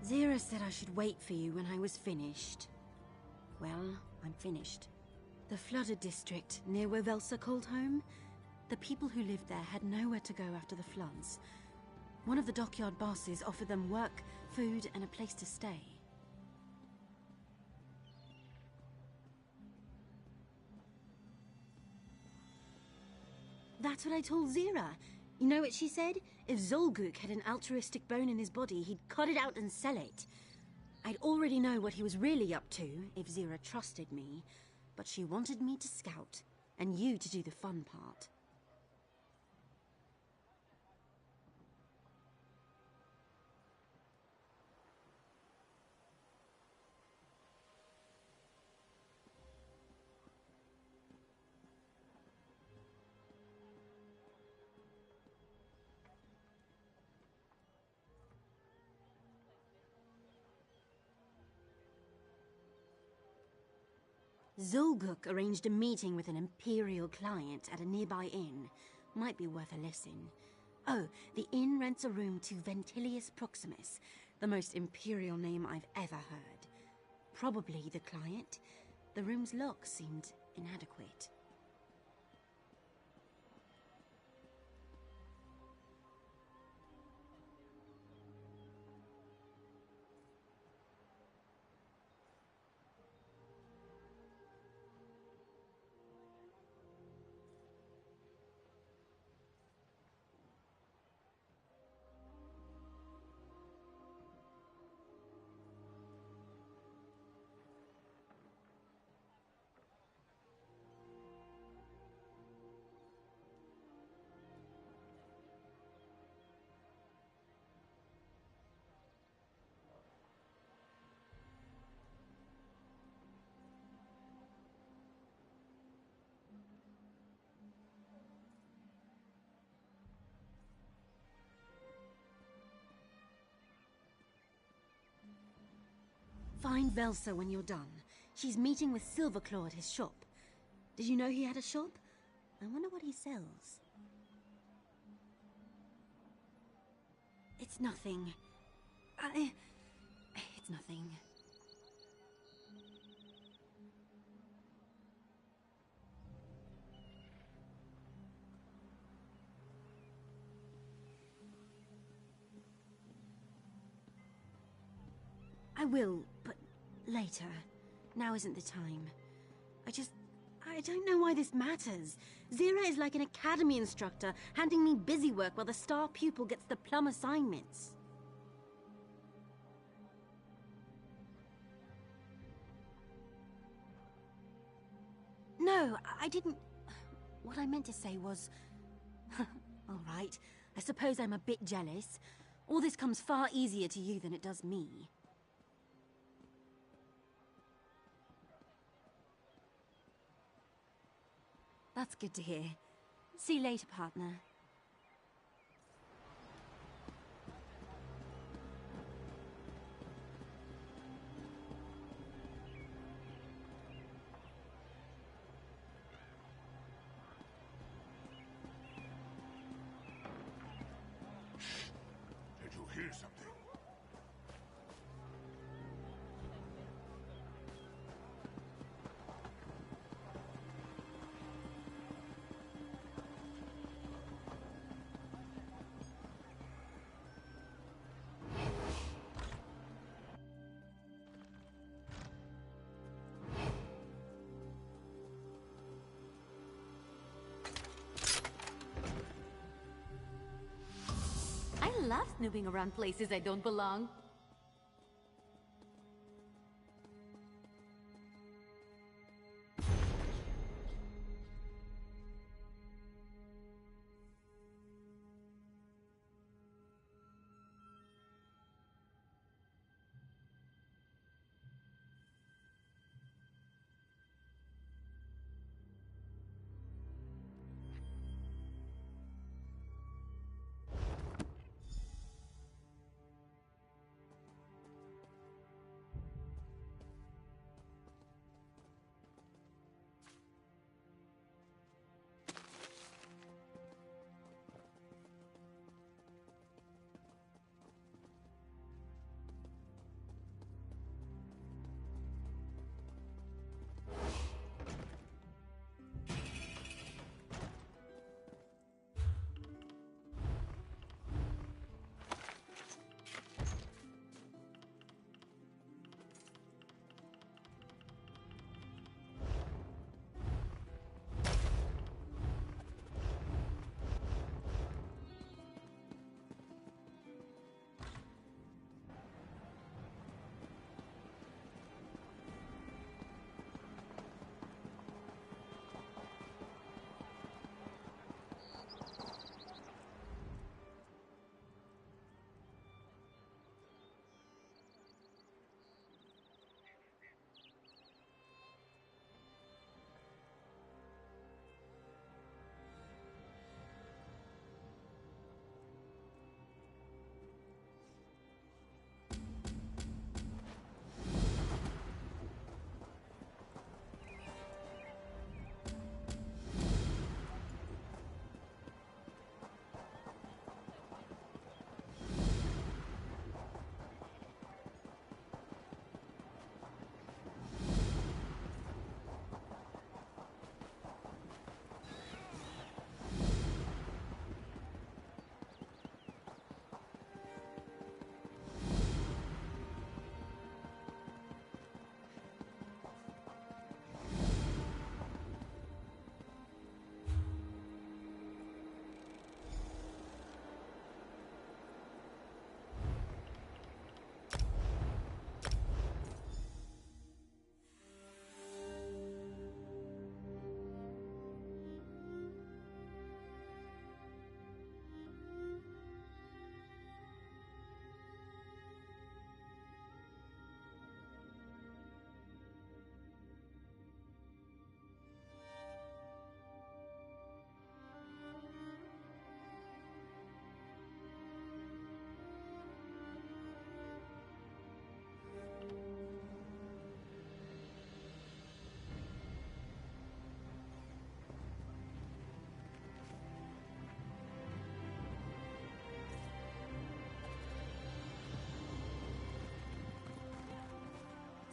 Zira said I should wait for you when I was finished. Well, I'm finished. The flooded district, near where Velsa called home, the people who lived there had nowhere to go after the floods. One of the dockyard bosses offered them work, food, and a place to stay. That's what I told Zira. You know what she said? If Zolguk had an altruistic bone in his body, he'd cut it out and sell it. I'd already know what he was really up to, if Zira trusted me. But she wanted me to scout, and you to do the fun part. Zolguk arranged a meeting with an Imperial client at a nearby inn. Might be worth a listen. Oh, the inn rents a room to Ventilius Proximus, the most Imperial name I've ever heard. Probably the client. The room's lock seemed inadequate. Find Velsa when you're done. She's meeting with Silverclaw at his shop. Did you know he had a shop? I wonder what he sells. It's nothing. It's nothing. I will, but later. Now isn't the time. I don't know why this matters. Zira is like an academy instructor, handing me busy work while the star pupil gets the plum assignments. No, I didn't... What I meant to say was... All right, I suppose I'm a bit jealous. All this comes far easier to you than it does me. That's good to hear. See you later, partner. Did you hear something? I love snooping around places I don't belong.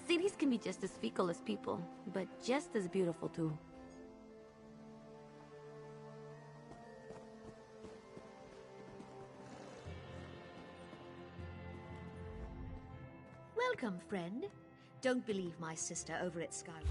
Cities can be just as fickle as people, but just as beautiful too. Welcome, friend. Don't believe my sister over at Skyward.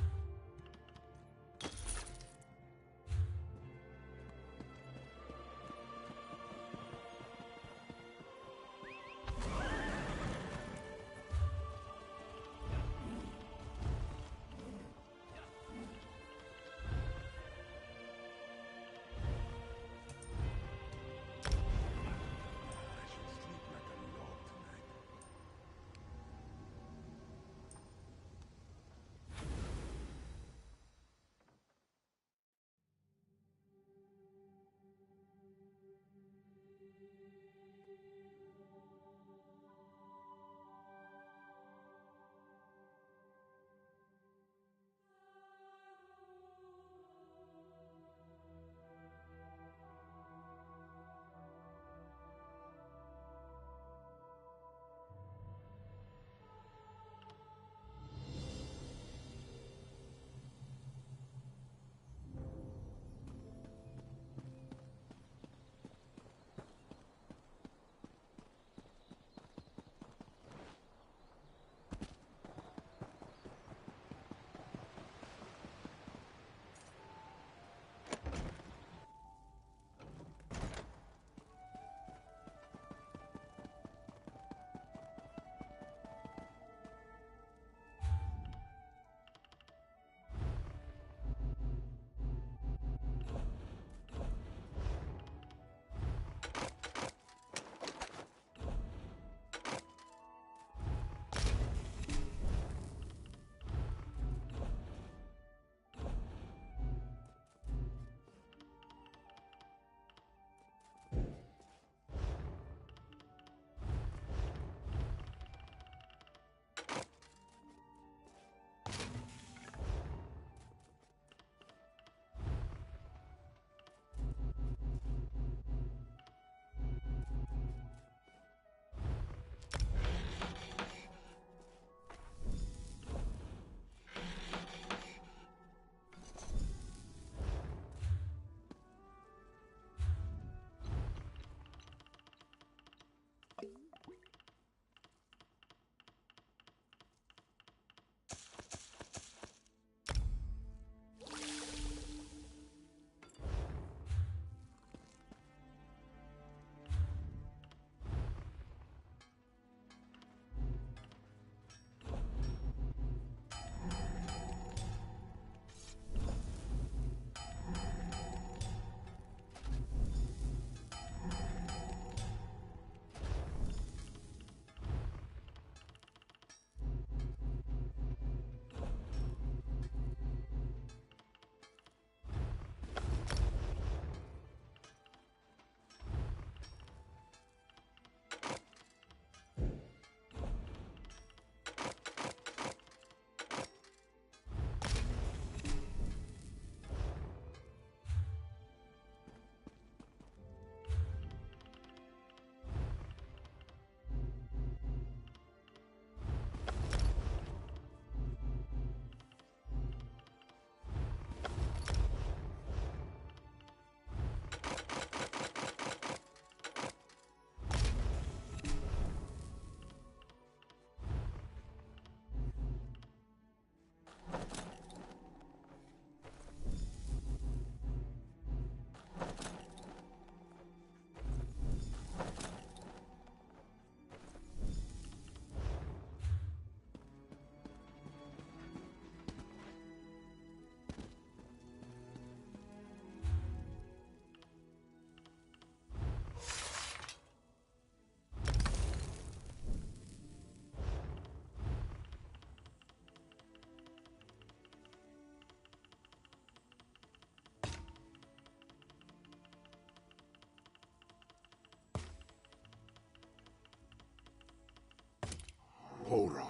Hora,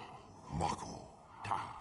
Mako, Ta.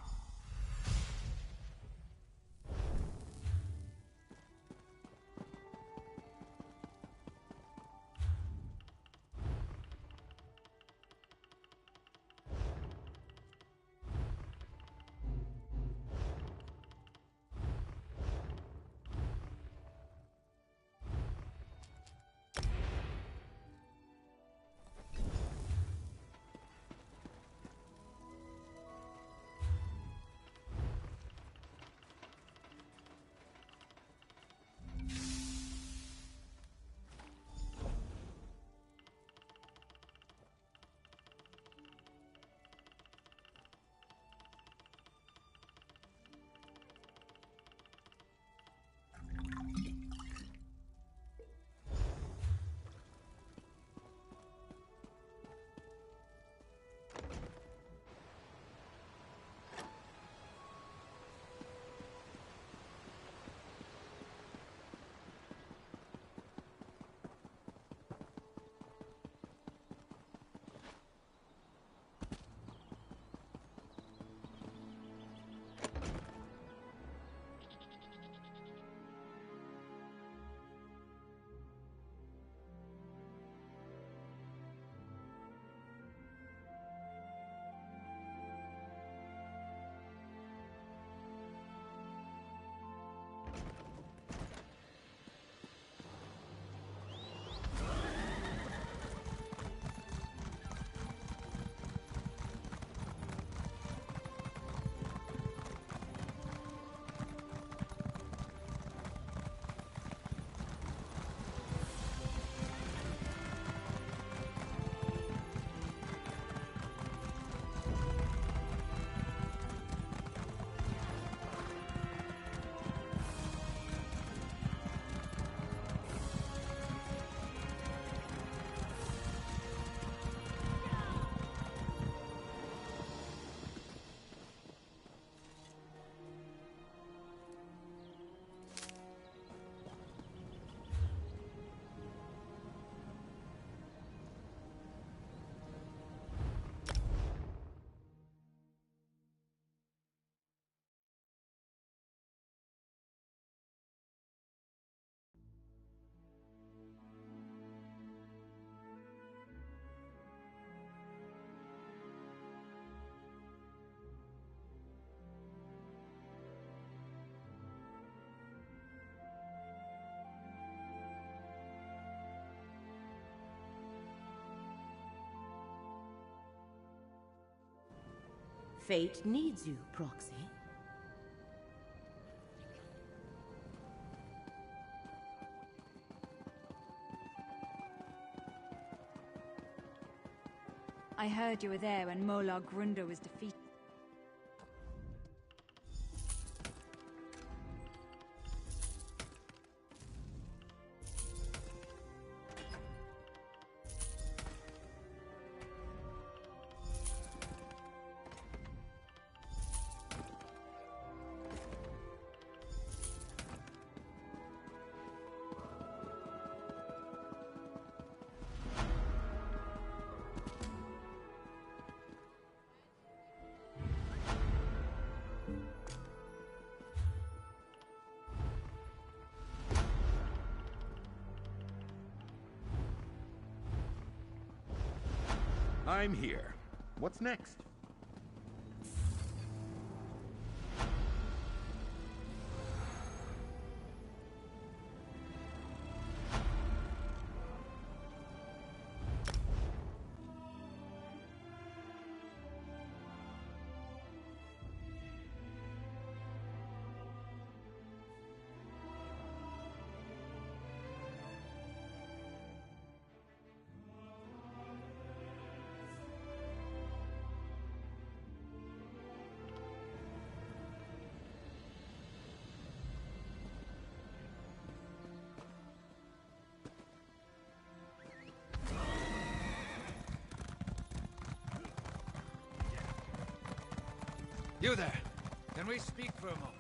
Fate needs you, Proxy. I heard you were there when Molar Grunder was defeated. I'm here. What's next? You there! Can we speak for a moment?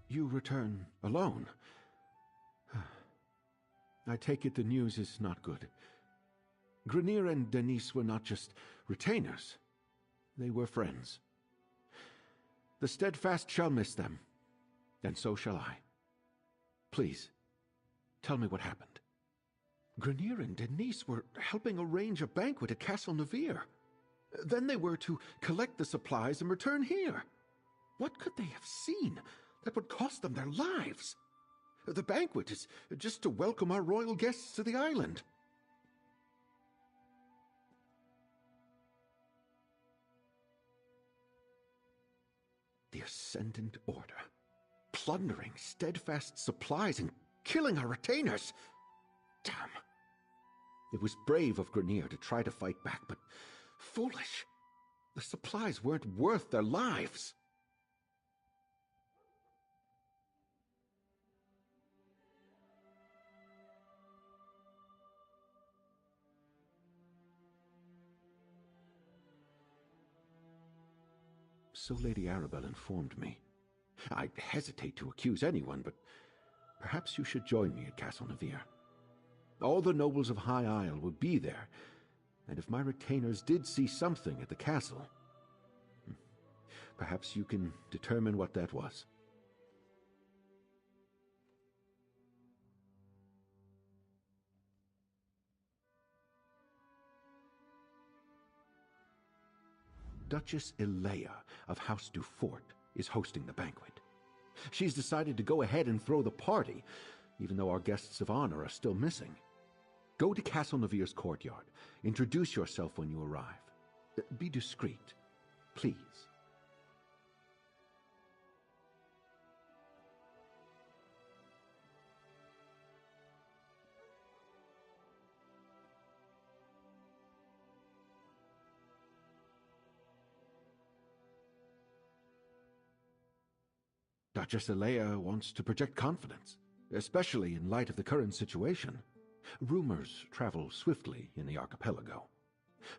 You return alone. I take it the news is not good. Grenier and Denise were not just retainers. They were friends. The Steadfast shall miss them, and so shall I. Please, tell me what happened. Grenier and Denise were helping arrange a banquet at Castle Navir. Then they were to collect the supplies and return here. What could they have seen that would cost them their lives? The banquet is just to welcome our royal guests to the island. The Ascendant Order, plundering Steadfast supplies and killing our retainers. Damn. It was brave of Grenier to try to fight back, but foolish. The supplies weren't worth their lives. So Lady Arabelle informed me. I hesitate to accuse anyone, but perhaps you should join me at Castle Navir. All the nobles of High Isle will be there, and if my retainers did see something at the castle, perhaps you can determine what that was. Duchess Elea of House Dufort is hosting the banquet. She's decided to go ahead and throw the party, even though our guests of honor are still missing. Go to Castle Navir's courtyard. Introduce yourself when you arrive. Be discreet, please. Duchess Elea wants to project confidence, especially in light of the current situation. Rumors travel swiftly in the archipelago.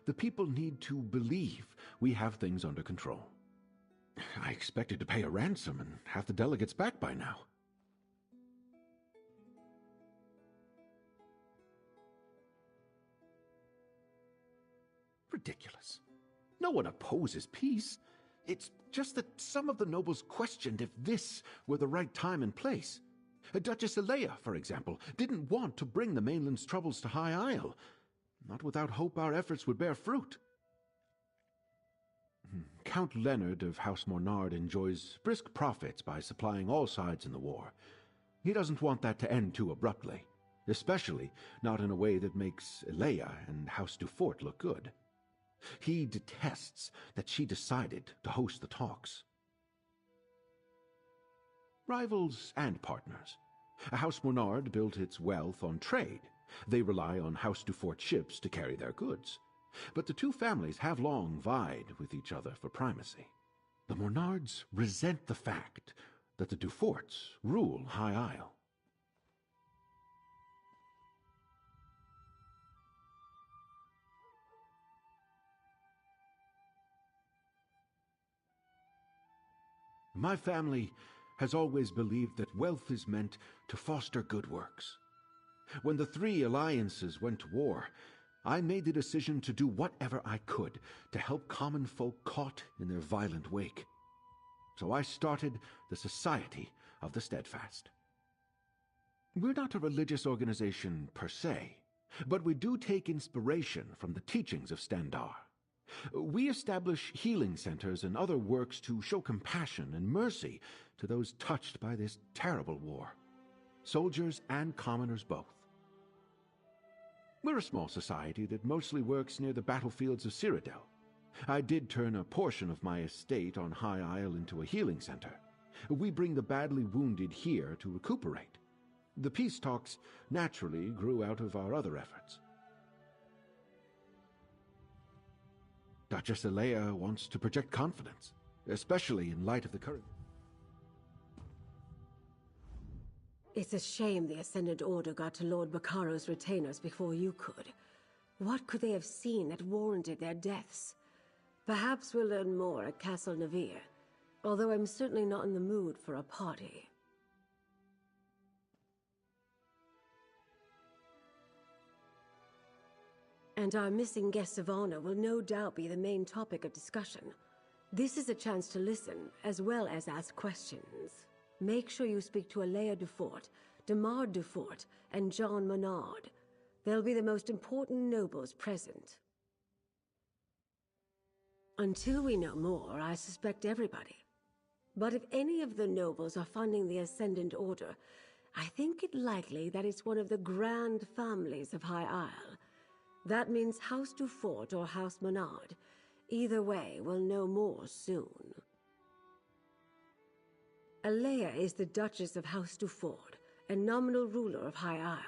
The people need to believe we have things under control. I expected to pay a ransom and have the delegates back by now. Ridiculous. No one opposes peace. It's just that some of the nobles questioned if this were the right time and place. Duchess Eleia, for example, didn't want to bring the mainland's troubles to High Isle. Not without hope our efforts would bear fruit. Count Leonard of House Mornard enjoys brisk profits by supplying all sides in the war. He doesn't want that to end too abruptly, especially not in a way that makes Eleia and House Dufort look good. He detests that she decided to host the talks. Rivals and partners. House Mornard built its wealth on trade. They rely on House Dufort ships to carry their goods. But the two families have long vied with each other for primacy. The Mornards resent the fact that the Duforts rule High Isle. My family has always believed that wealth is meant to foster good works. When the three alliances went to war, I made the decision to do whatever I could to help common folk caught in their violent wake. So I started the Society of the Steadfast. We're not a religious organization per se, but we do take inspiration from the teachings of Standar. We establish healing centers and other works to show compassion and mercy to those touched by this terrible war, soldiers and commoners both. We're a small society that mostly works near the battlefields of Cyrodiil. I did turn a portion of my estate on High Isle into a healing center. We bring the badly wounded here to recuperate. The peace talks naturally grew out of our other efforts. Duchess Eleia wants to project confidence, especially in light of the current... It's a shame the Ascendant Order got to Lord Baccaro's retainers before you could. What could they have seen that warranted their deaths? Perhaps we'll learn more at Castle Navir, although I'm certainly not in the mood for a party. And our missing guests of honor will no doubt be the main topic of discussion. This is a chance to listen, as well as ask questions. Make sure you speak to Eleia Dufort, Demar Dufort, and John Menard. They'll be the most important nobles present. Until we know more, I suspect everybody. But if any of the nobles are funding the Ascendant Order, I think it likely that it's one of the grand families of High Isle. That means House Dufort or House Menard. Either way, we'll know more soon. Eleia is the Duchess of House Dufort and nominal ruler of High Isle.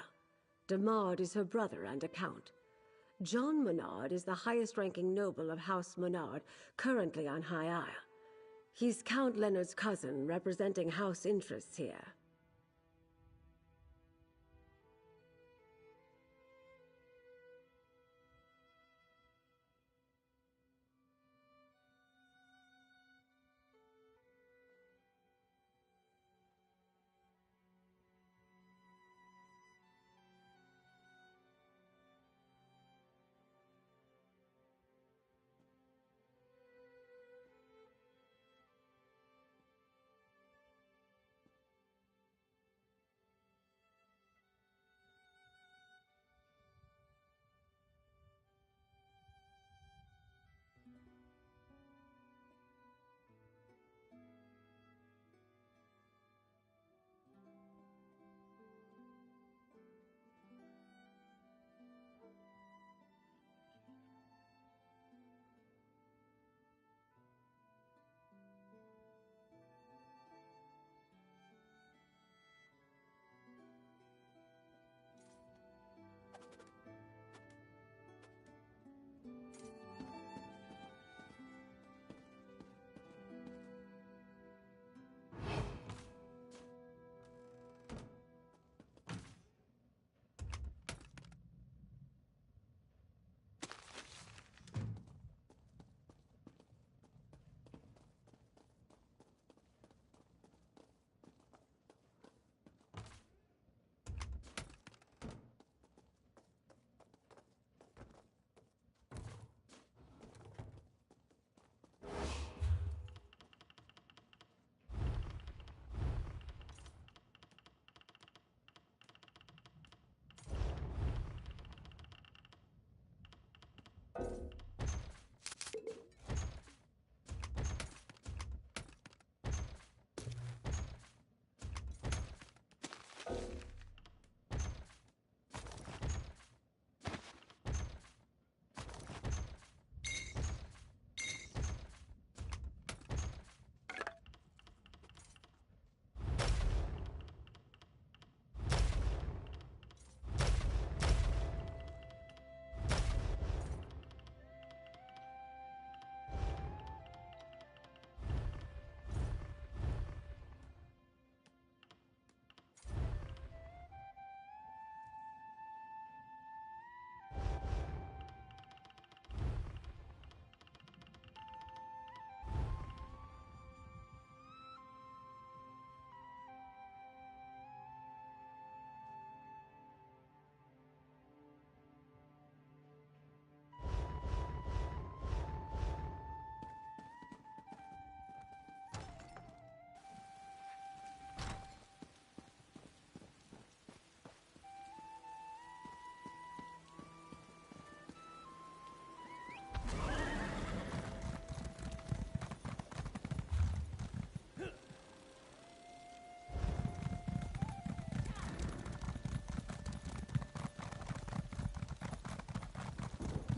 Demard is her brother and a count. John Menard is the highest-ranking noble of House Menard, currently on High Isle. He's Count Leonard's cousin, representing house interests here.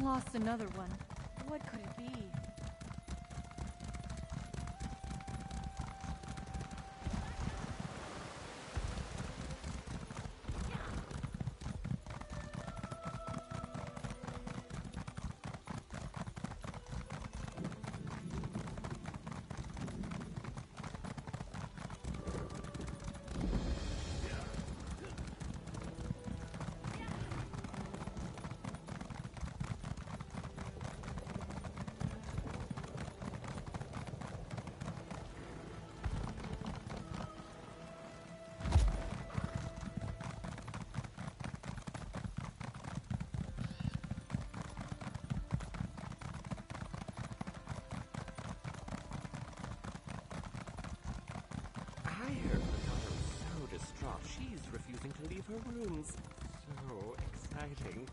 lost another one. What could it be? I heard Mikato's so distraught, she's refusing to leave her rooms. So exciting.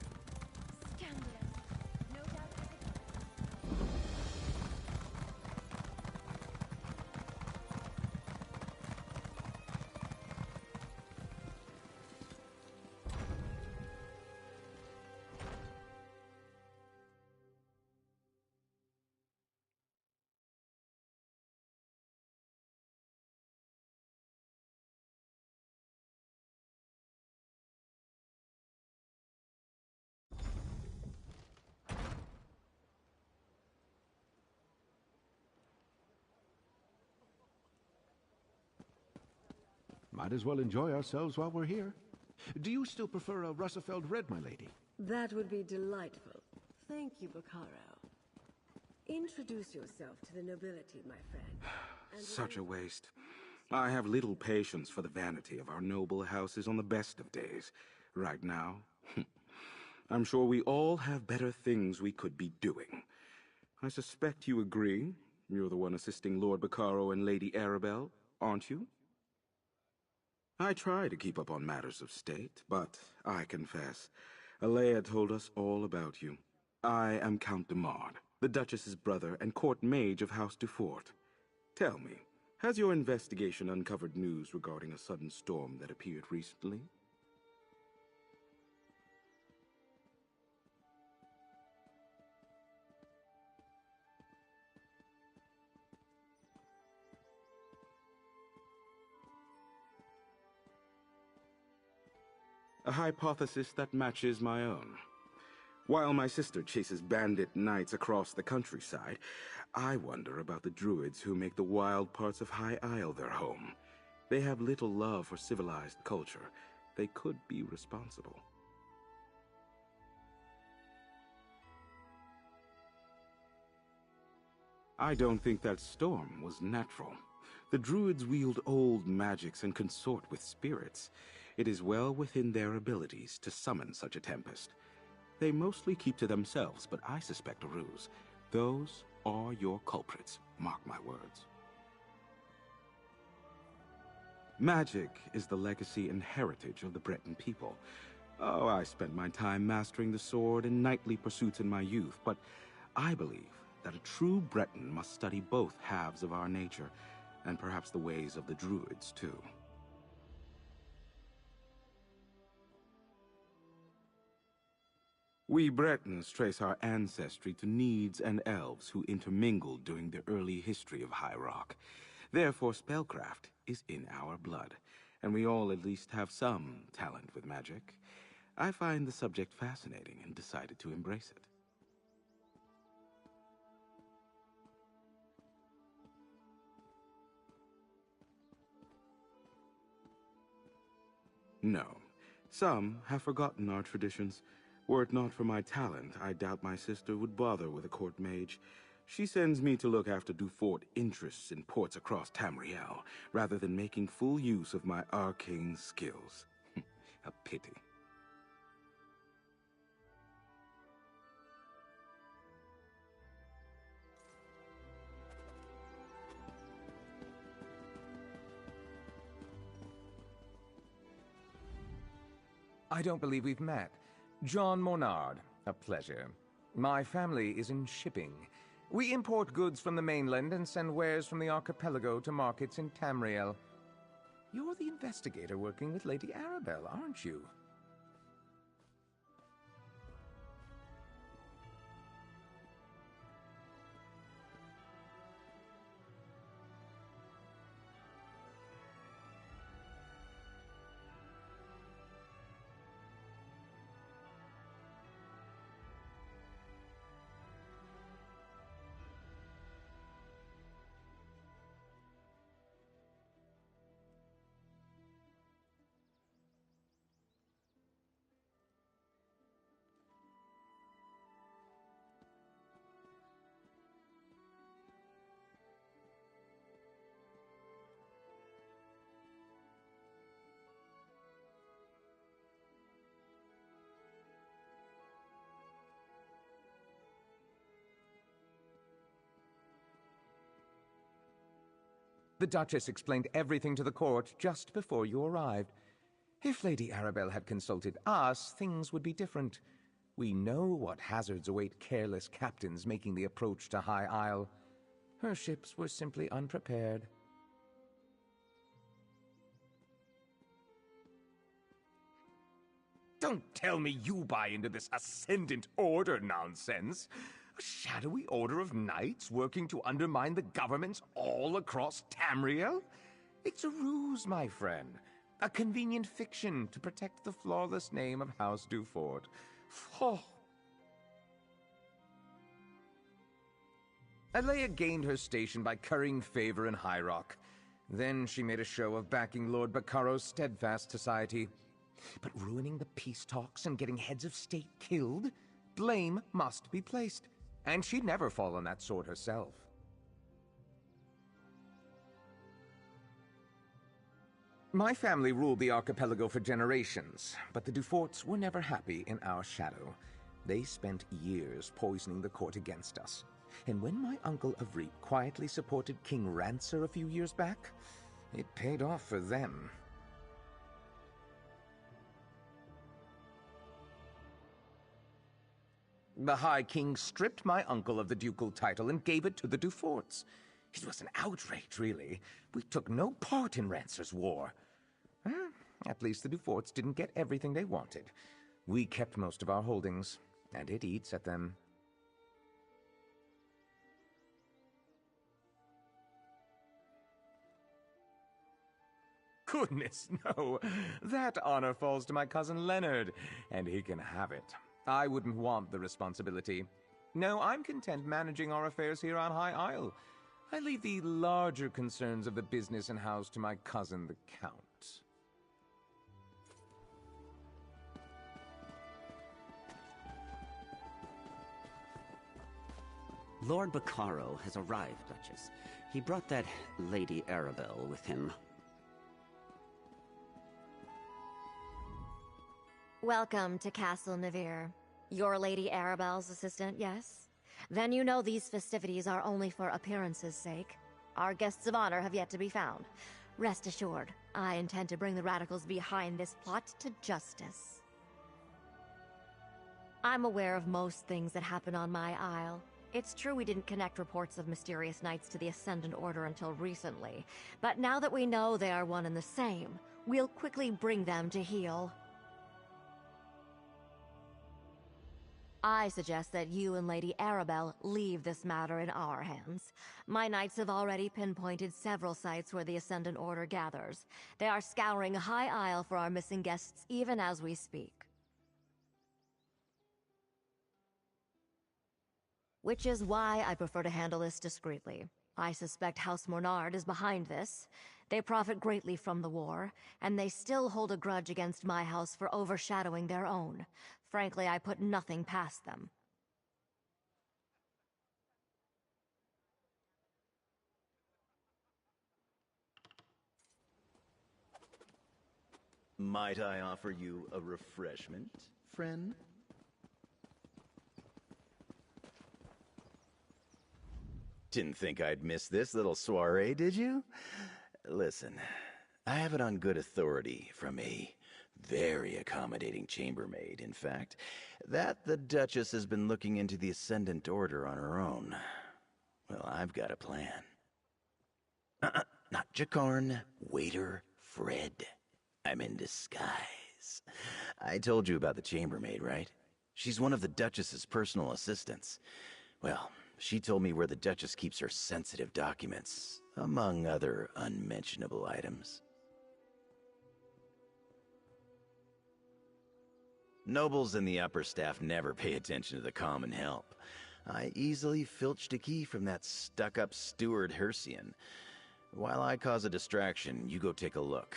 Scandalous. No doubt Might as well enjoy ourselves while we're here. Do you still prefer a Russafeld Red, my lady? That would be delightful. Thank you, Bacaro. Introduce yourself to the nobility, my friend. Such a waste. I have little patience for the vanity of our noble houses on the best of days. Right now, I'm sure we all have better things we could be doing. I suspect you agree. You're the one assisting Lord Bacaro and Lady Arabelle, aren't you? I try to keep up on matters of state, but I confess, Alea told us all about you. I am Count de Mard, the Duchess's brother and court mage of House Dufort. Tell me, has your investigation uncovered news regarding a sudden storm that appeared recently? A hypothesis that matches my own. While my sister chases bandit knights across the countryside, I wonder about the druids who make the wild parts of High Isle their home. They have little love for civilized culture. They could be responsible. I don't think that storm was natural. The druids wield old magics and consort with spirits. It is well within their abilities to summon such a tempest. They mostly keep to themselves, but I suspect a ruse. Those are your culprits, mark my words. Magic is the legacy and heritage of the Breton people. Oh, I spent my time mastering the sword and knightly pursuits in my youth, but I believe that a true Breton must study both halves of our nature, and perhaps the ways of the druids, too. We Bretons trace our ancestry to Needs and Elves who intermingled during the early history of High Rock. Therefore, spellcraft is in our blood, and we all at least have some talent with magic. I find the subject fascinating and decided to embrace it. No. Some have forgotten our traditions. Were it not for my talent, I doubt my sister would bother with a court mage. She sends me to look after Dufort interests in ports across Tamriel, rather than making full use of my arcane skills. A pity. I don't believe we've met. John Monard, a pleasure. My family is in shipping. We import goods from the mainland and send wares from the archipelago to markets in Tamriel. You're the investigator working with Lady Arabelle, aren't you? The Duchess explained everything to the court just before you arrived. If Lady Arabelle had consulted us, things would be different. We know what hazards await careless captains making the approach to High Isle. Her ships were simply unprepared. Don't tell me you buy into this Ascendant Order nonsense. A shadowy order of knights working to undermine the governments all across Tamriel? It's a ruse, my friend. A convenient fiction to protect the flawless name of House Dufort. Oh. Alea gained her station by currying favor in High Rock. Then she made a show of backing Lord Baccaro's steadfast society. But ruining the peace talks and getting heads of state killed? Blame must be placed. And she'd never fall on that sword herself. My family ruled the archipelago for generations, but the Duforts were never happy in our shadow. They spent years poisoning the court against us. And when my uncle Avreep quietly supported King Rancer a few years back, it paid off for them. The High King stripped my uncle of the ducal title and gave it to the Duforts. It was an outrage, really. We took no part in Rancer's war. At least the Duforts didn't get everything they wanted. We kept most of our holdings, and it eats at them. Goodness, no. That honor falls to my cousin Leonard, and he can have it. I wouldn't want the responsibility. No, I'm content managing our affairs here on High Isle. I leave the larger concerns of the business and house to my cousin, the Count. Lord Baccaro has arrived, Duchess. He brought that Lady Arabelle with him. Welcome to Castle Navir. You're Lady Arabelle's assistant, yes? Then you know these festivities are only for appearance's sake. Our guests of honor have yet to be found. Rest assured, I intend to bring the radicals behind this plot to justice. I'm aware of most things that happen on my isle. It's true we didn't connect reports of mysterious knights to the Ascendant Order until recently, but now that we know they are one and the same, we'll quickly bring them to heel. I suggest that you and Lady Arabelle leave this matter in our hands. My knights have already pinpointed several sites where the Ascendant Order gathers. They are scouring High Isle for our missing guests even as we speak. Which is why I prefer to handle this discreetly. I suspect House Mornard is behind this. They profit greatly from the war, and they still hold a grudge against my house for overshadowing their own. Frankly, I put nothing past them. Might I offer you a refreshment, friend? Didn't think I'd miss this little soiree, did you? Listen, I have it on good authority from a very accommodating chambermaid, in fact, that the Duchess has been looking into the Ascendant Order on her own. Well, I've got a plan. Not Jakarn, waiter, Fred. I'm in disguise. I told you about the chambermaid, right? She's one of the Duchess's personal assistants. Well, she told me where the Duchess keeps her sensitive documents, among other unmentionable items. Nobles and the upper staff never pay attention to the common help. I easily filched a key from that stuck-up steward Hercian. While I cause a distraction, you go take a look.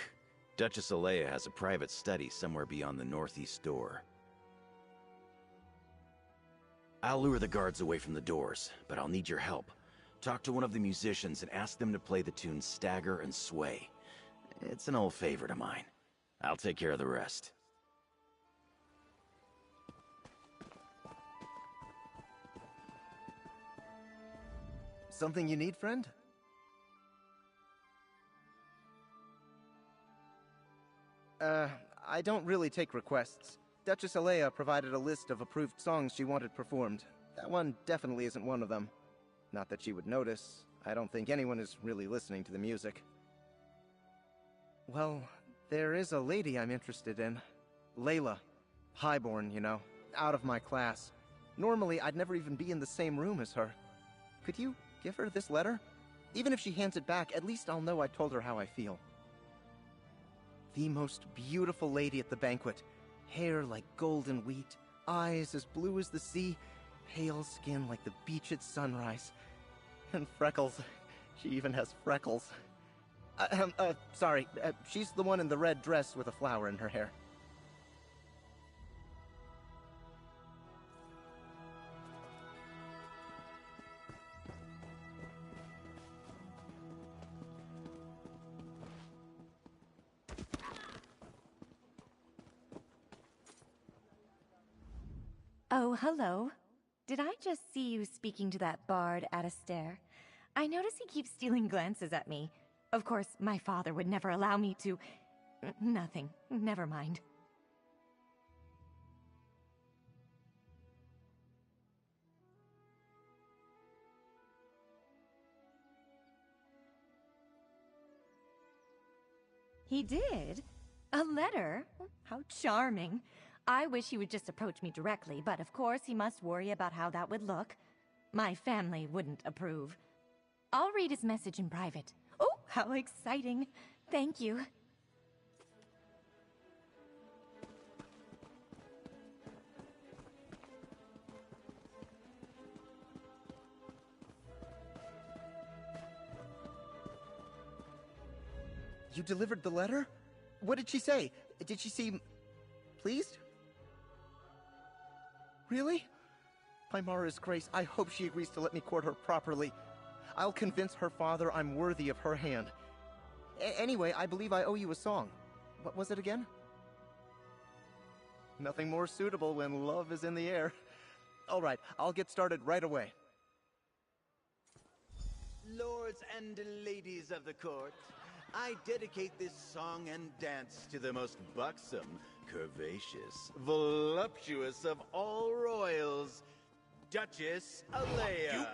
Duchess Alea has a private study somewhere beyond the northeast door. I'll lure the guards away from the doors, but I'll need your help. Talk to one of the musicians and ask them to play the tune Stagger and Sway. It's an old favorite of mine. I'll take care of the rest. Something you need, friend? I don't really take requests. Duchess Alea provided a list of approved songs she wanted performed. That one definitely isn't one of them. Not that she would notice. I don't think anyone is really listening to the music. Well, there is a lady I'm interested in. Layla. Highborn, you know. Out of my class. Normally, I'd never even be in the same room as her. Could you give her this letter? Even if she hands it back, at least I'll know I told her how I feel. The most beautiful lady at the banquet. Hair like golden wheat, eyes as blue as the sea, pale skin like the beach at sunrise. And freckles. She even has freckles. Sorry, she's the one in the red dress with a flower in her hair. Oh, hello. Did I just see you speaking to that bard at a stair? I notice he keeps stealing glances at me. Of course, my father would never allow me to... Nothing. Never mind. He did? A letter? How charming. I wish he would just approach me directly, but of course he must worry about how that would look. My family wouldn't approve. I'll read his message in private. Oh, how exciting. Thank you. You delivered the letter? What did she say? Did she seem... pleased? Really? By Mara's grace, I hope she agrees to let me court her properly. I'll convince her father I'm worthy of her hand. Anyway, I believe I owe you a song. What was it again? Nothing more suitable when love is in the air. All right, I'll get started right away. Lords and ladies of the court, I dedicate this song and dance to the most buxom, curvaceous, voluptuous of all royals, Duchess Alea. You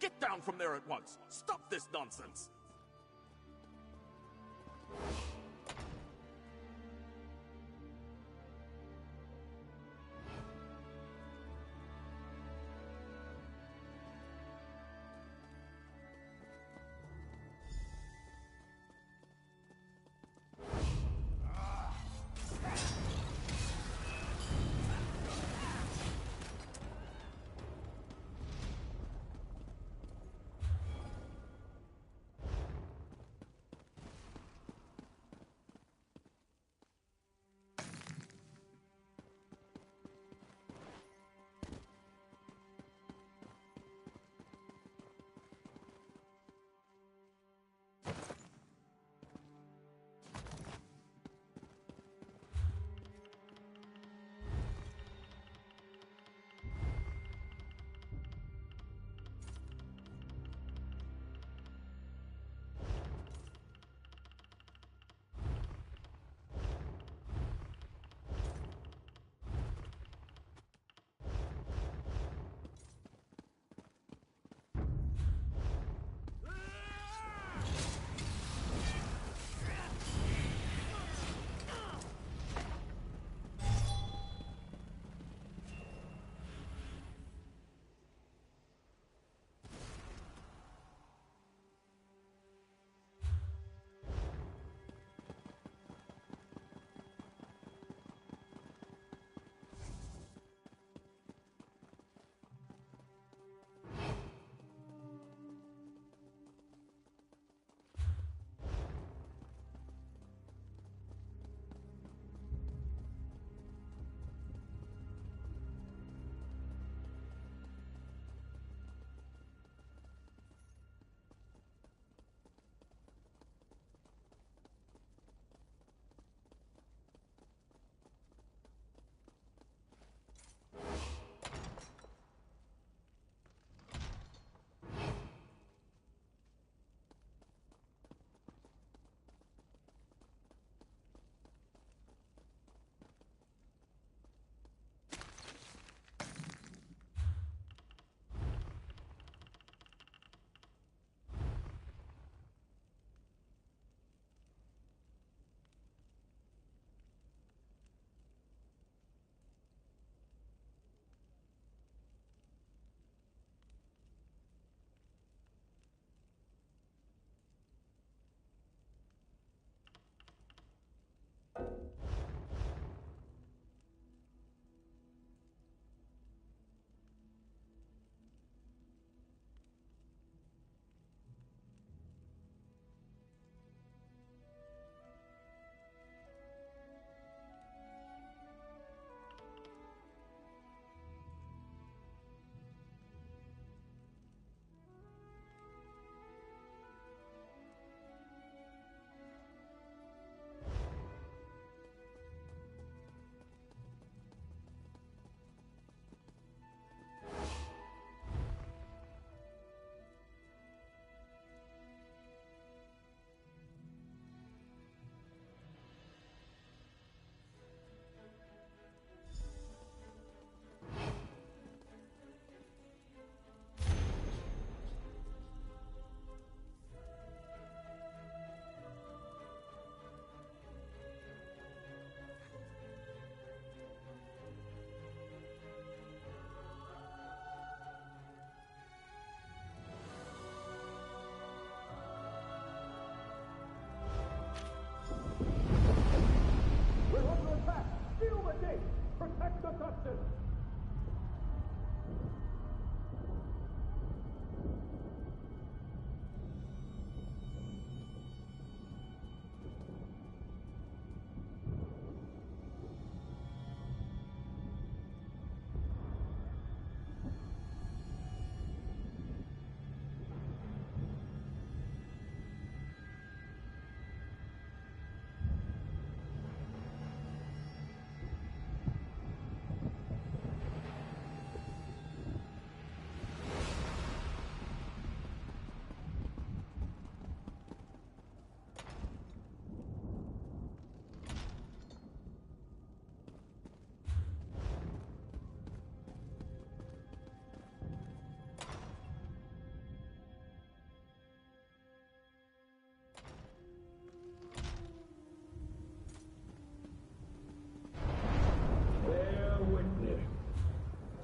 get down from there at once. Stop this nonsense.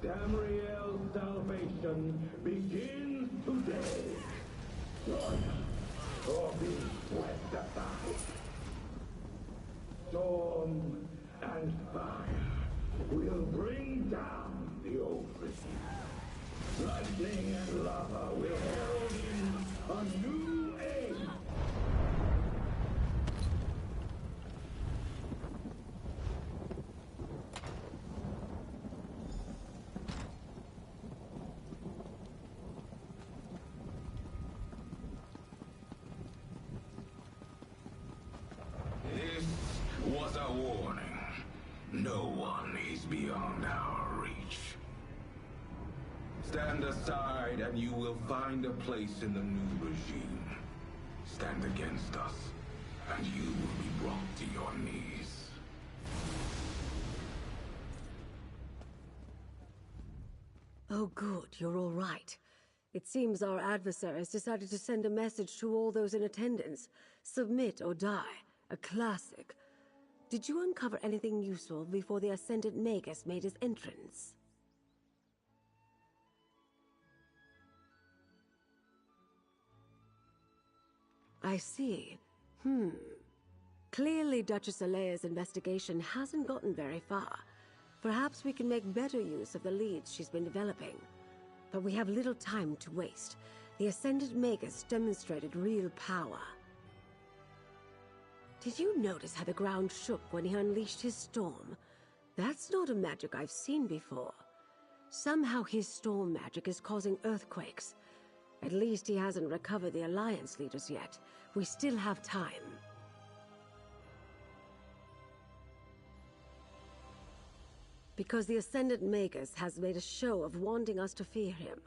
Tamriel's salvation begins today. Join us, or be swept aside. Storm and fire will bring down the overseer. Lightning and lava will herald in a new age. Was a warning. No one is beyond our reach. Stand aside and you will find a place in the new regime. Stand against us and you will be brought to your knees. Oh good, you're all right. It seems our adversary has decided to send a message to all those in attendance. Submit or die. A classic. Did you uncover anything useful before the Ascendant Magus made his entrance? I see. Clearly Duchess Alea's investigation hasn't gotten very far. Perhaps we can make better use of the leads she's been developing. But we have little time to waste. The Ascendant Magus demonstrated real power. Did you notice how the ground shook when he unleashed his storm? That's not a magic I've seen before. Somehow his storm magic is causing earthquakes. At least he hasn't recovered the Alliance leaders yet. We still have time. Because the Ascendant Magus has made a show of wanting us to fear him.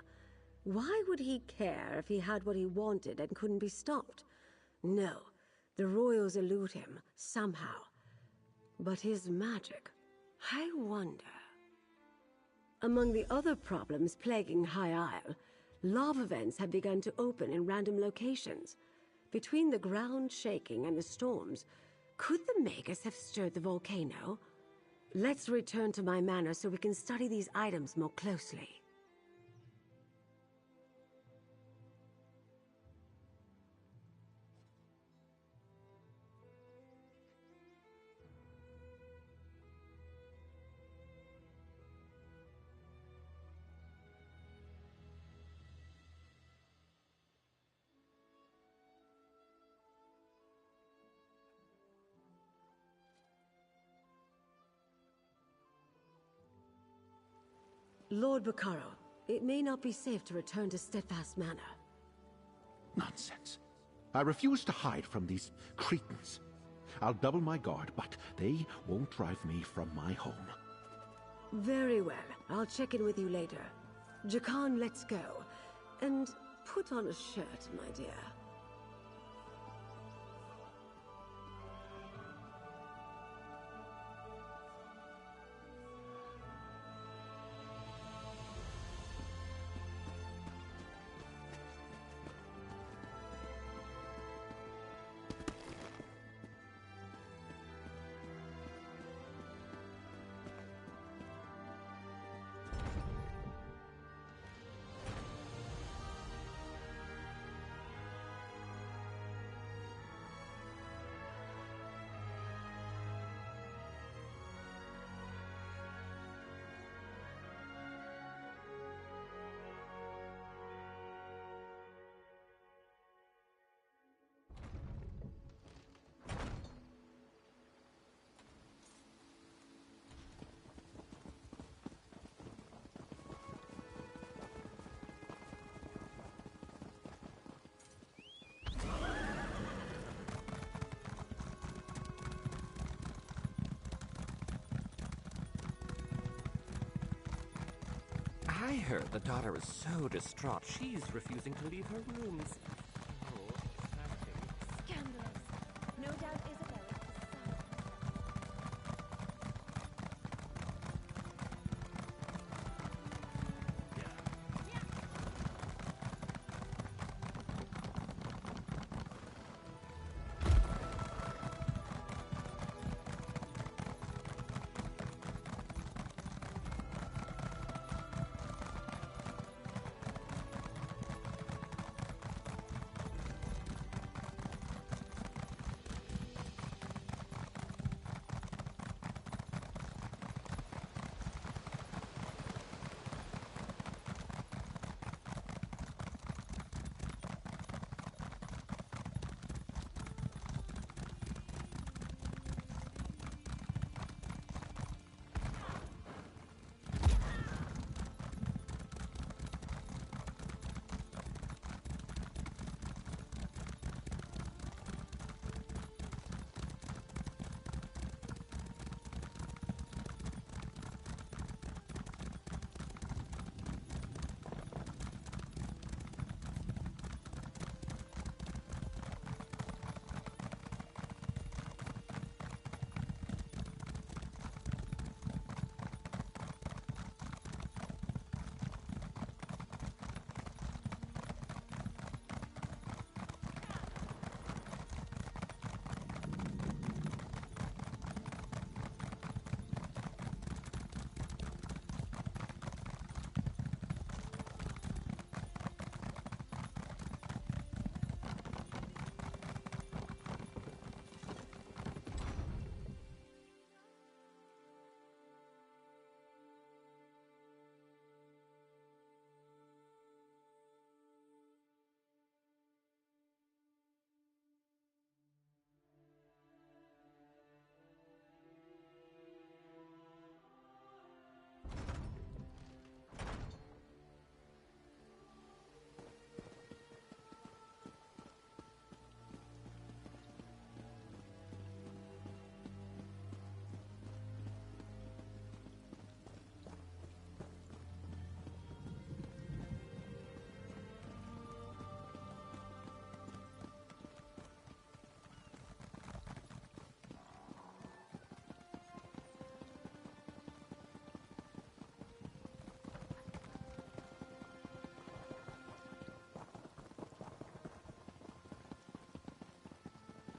Why would he care if he had what he wanted and couldn't be stopped? No. The royals elude him, somehow. But his magic, I wonder. Among the other problems plaguing High Isle, lava vents have begun to open in random locations. Between the ground shaking and the storms, could the Magus have stirred the volcano? Let's return to my manor so we can study these items more closely. Lord Bacaro, it may not be safe to return to Steadfast Manor. Nonsense. I refuse to hide from these cretins. I'll double my guard, but they won't drive me from my home. Very well. I'll check in with you later. Jakan, let's go. And put on a shirt, my dear. heard the daughter is so distraught, she's refusing to leave her rooms. Oh, upsetting. Scandalous. No doubt Isabel is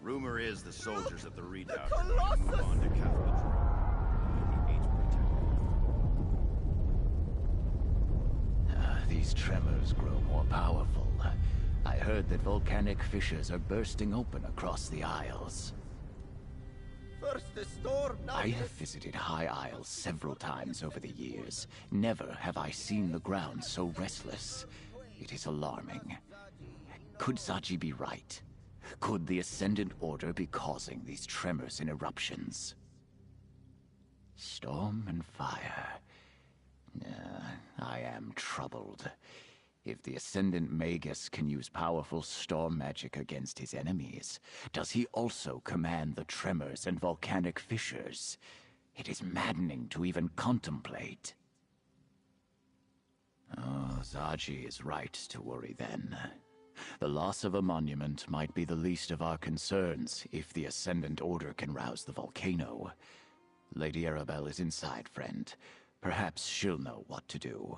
Rumor is the soldiers of the Redoubt are going to move on to Cathedral. These tremors grow more powerful. I heard that volcanic fissures are bursting open across the Isles. First the storm, now I have visited High Isle several times over the years. Never have I seen the ground so restless. It is alarming. Could Zaji be right? Could the Ascendant Order be causing these tremors and eruptions? Storm and fire. I am troubled. If the Ascendant Magus can use powerful storm magic against his enemies, does he also command the tremors and volcanic fissures? It is maddening to even contemplate. Oh, Zaji is right to worry then. The loss of a monument might be the least of our concerns if the Ascendant Order can rouse the volcano. Lady Arabelle is inside, friend. Perhaps she'll know what to do.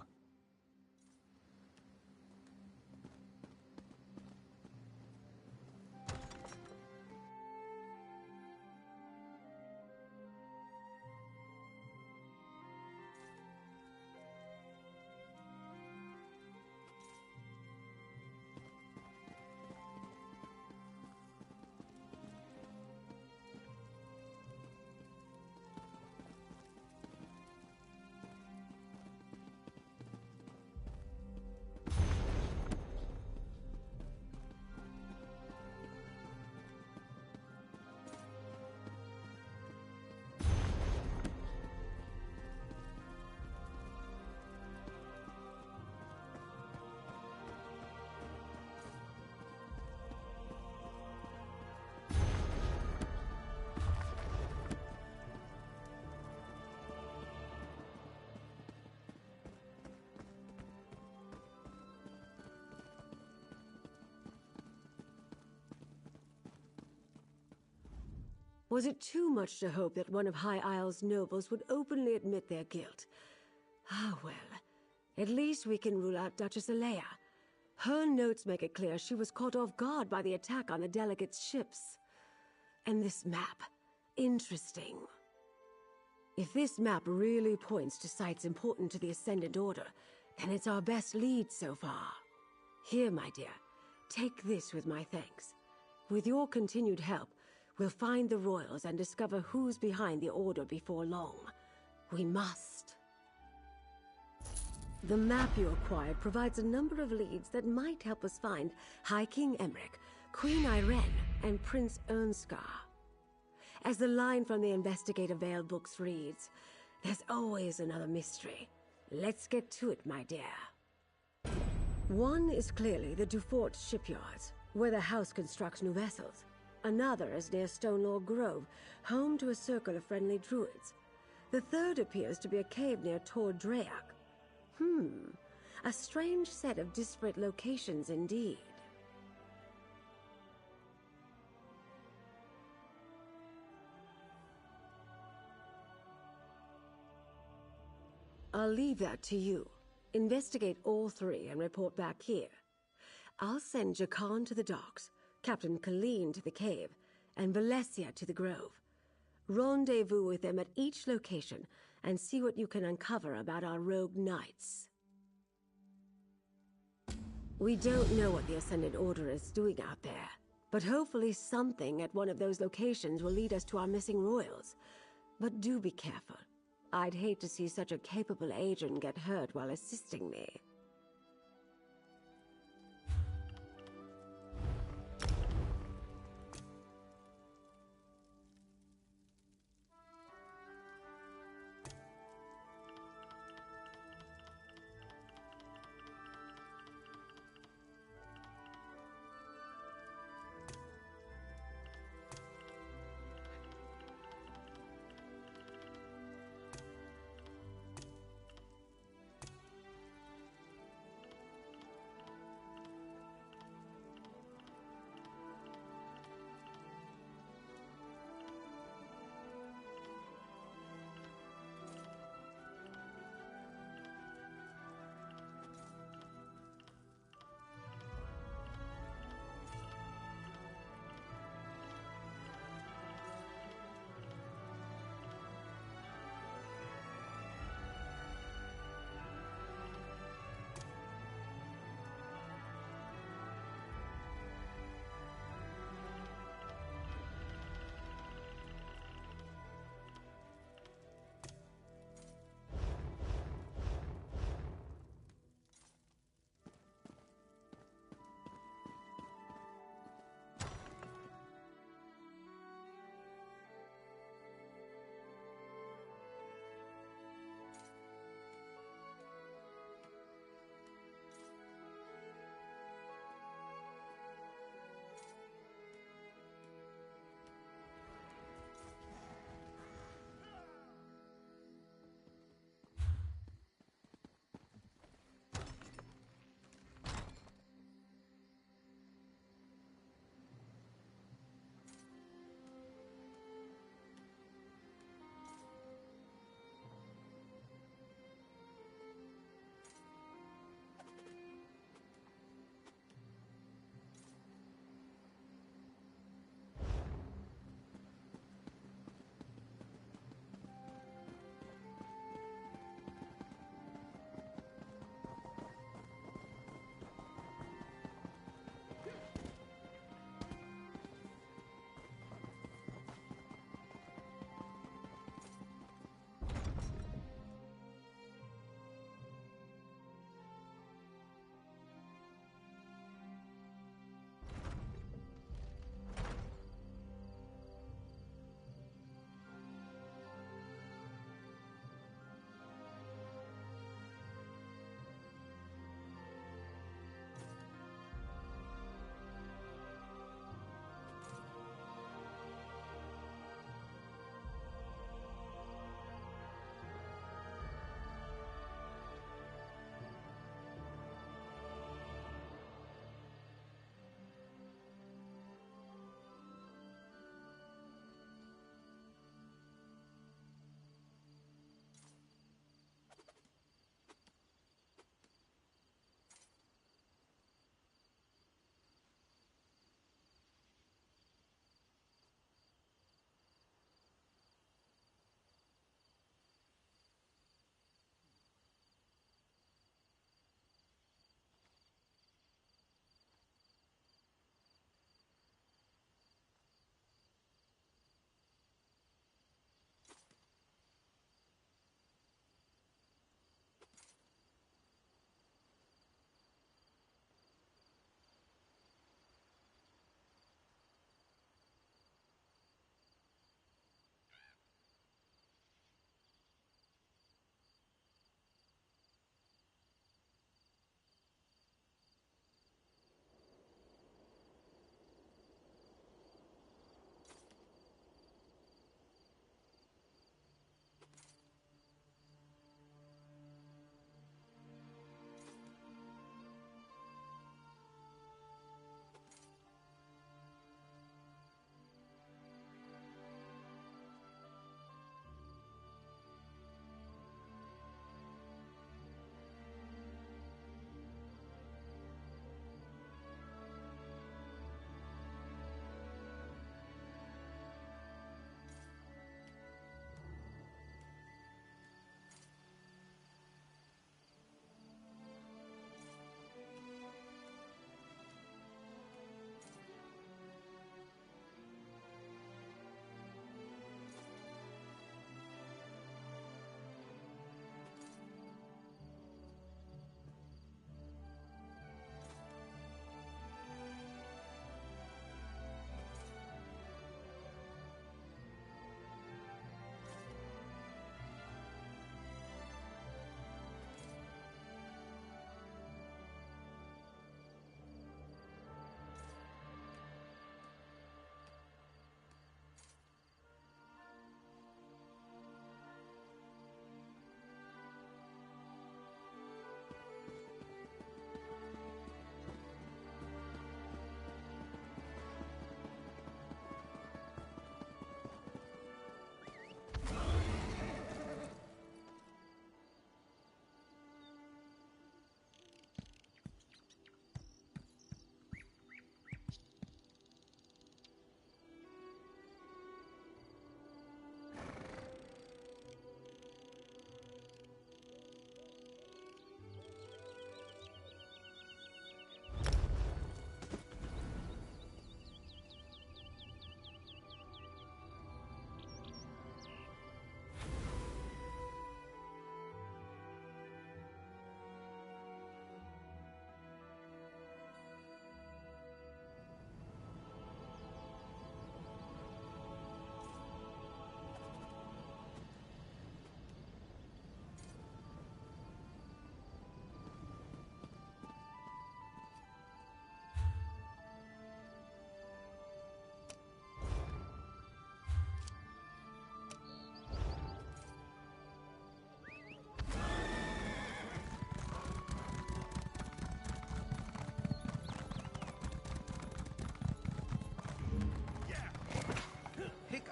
Was it too much to hope that one of High Isle's nobles would openly admit their guilt? Ah, well, at least we can rule out Duchess Alea. Her notes make it clear she was caught off guard by the attack on the delegates' ships. And this map. Interesting. If this map really points to sites important to the Ascendant Order, then it's our best lead so far. Here, my dear, take this with my thanks. With your continued help, we'll find the royals and discover who's behind the Order before long. We must. The map you acquired provides a number of leads that might help us find High King Emmerich, Queen Irene, and Prince Ernskar. As the line from the Investigator Veil books reads, there's always another mystery. Let's get to it, my dear. One is clearly the Dufort shipyards, where the house constructs new vessels. Another is near Stonelaw Grove, home to a circle of friendly druids. The third appears to be a cave near Tor Drayak. A strange set of disparate locations indeed. I'll leave that to you. Investigate all three and report back here. I'll send Jakan to the docks, Captain Colleen to the cave, and Valencia to the grove. Rendezvous with them at each location and see what you can uncover about our rogue knights. We don't know what the Ascendant Order is doing out there, but hopefully something at one of those locations will lead us to our missing royals. But do be careful. I'd hate to see such a capable agent get hurt while assisting me.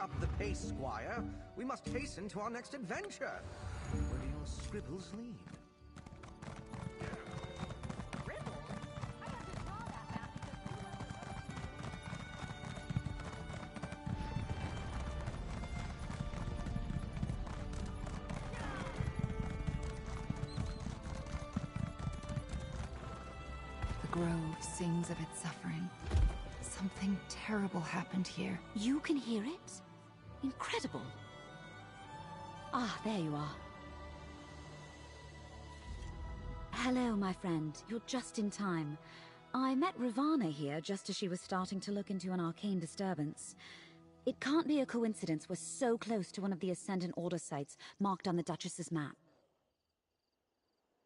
up the pace, Squire. We must hasten to our next adventure. Where do your scribbles lead? The grove sings of its suffering. Something terrible happened here. You can hear it? Incredible. Ah, there you are. Hello, my friend. You're just in time. I met Ravana here just as she was starting to look into an arcane disturbance. It can't be a coincidence we're so close to one of the Ascendant Order sites marked on the Duchess's map.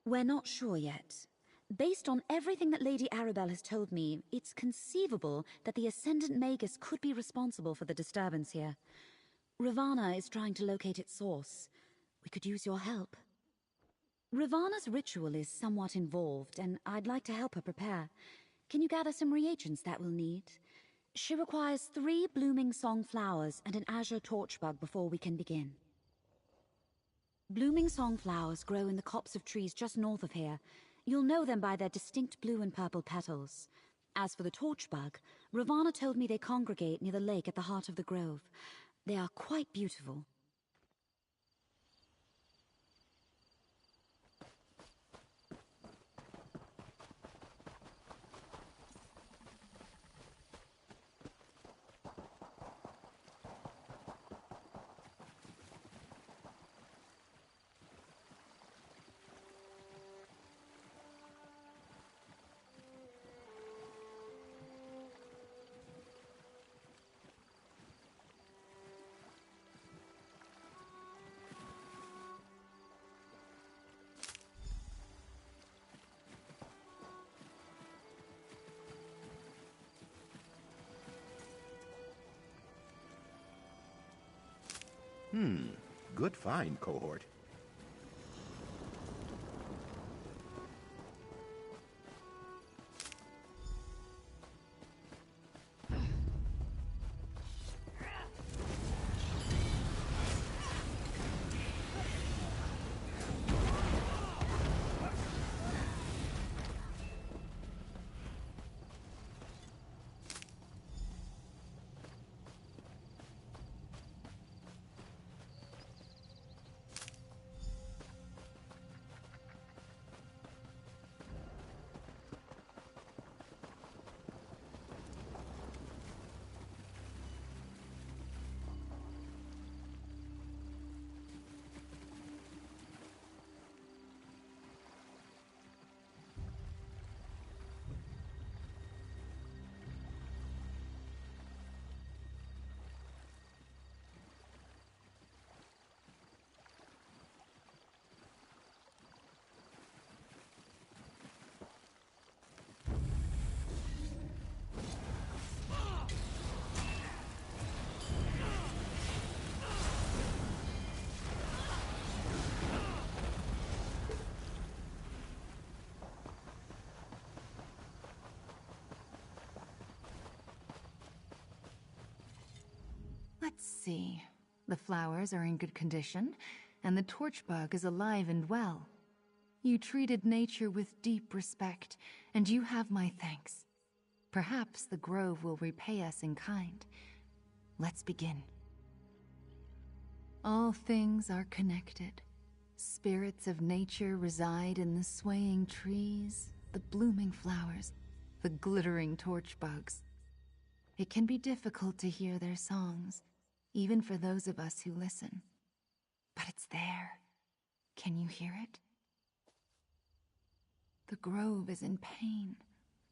We're not sure yet. Based on everything that Lady Arabelle has told me, it's conceivable that the Ascendant Magus could be responsible for the disturbance here. Ravana is trying to locate its source. We could use your help. Ravana's ritual is somewhat involved, and I'd like to help her prepare. Can you gather some reagents that we'll need? She requires 3 blooming song flowers and an azure torchbug before we can begin. Blooming song flowers grow in the copse of trees just north of here. You'll know them by their distinct blue and purple petals. As for the torchbug, Ravana told me they congregate near the lake at the heart of the grove. They are quite beautiful. Good find, cohort. Let's see. The flowers are in good condition, and the torchbug is alive and well. You treated nature with deep respect, and you have my thanks. Perhaps the grove will repay us in kind. Let's begin. All things are connected. Spirits of nature reside in the swaying trees, the blooming flowers, the glittering torchbugs. It can be difficult to hear their songs, even for those of us who listen. But it's there. Can you hear it? The grove is in pain,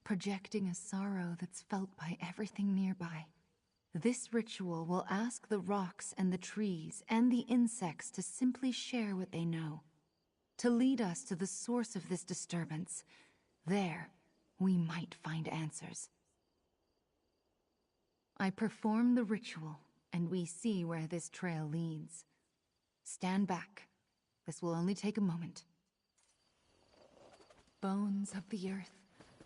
projecting a sorrow that's felt by everything nearby. This ritual will ask the rocks and the trees and the insects to simply share what they know, to lead us to the source of this disturbance. There, we might find answers. I perform the ritual, and we see where this trail leads. Stand back. This will only take a moment. Bones of the earth,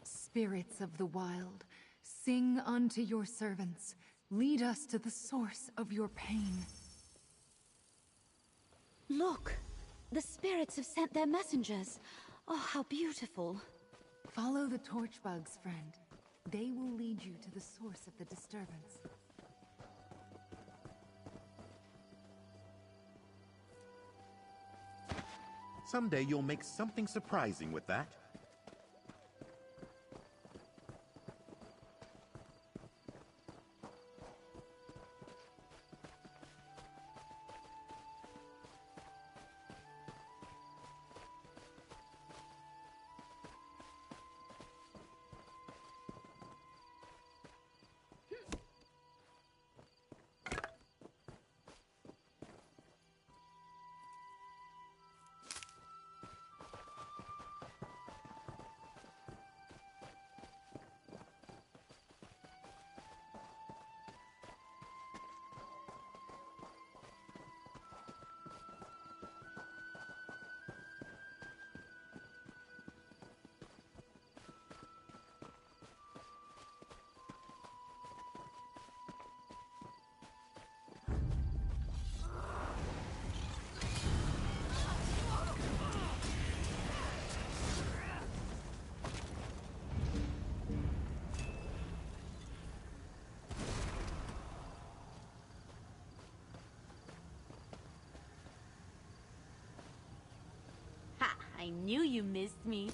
spirits of the wild, sing unto your servants. Lead us to the source of your pain. Look! The spirits have sent their messengers. Oh, how beautiful. Follow the torch bugs, friend. They will lead you to the source of the disturbance. Someday you'll make something surprising with that. I knew you missed me.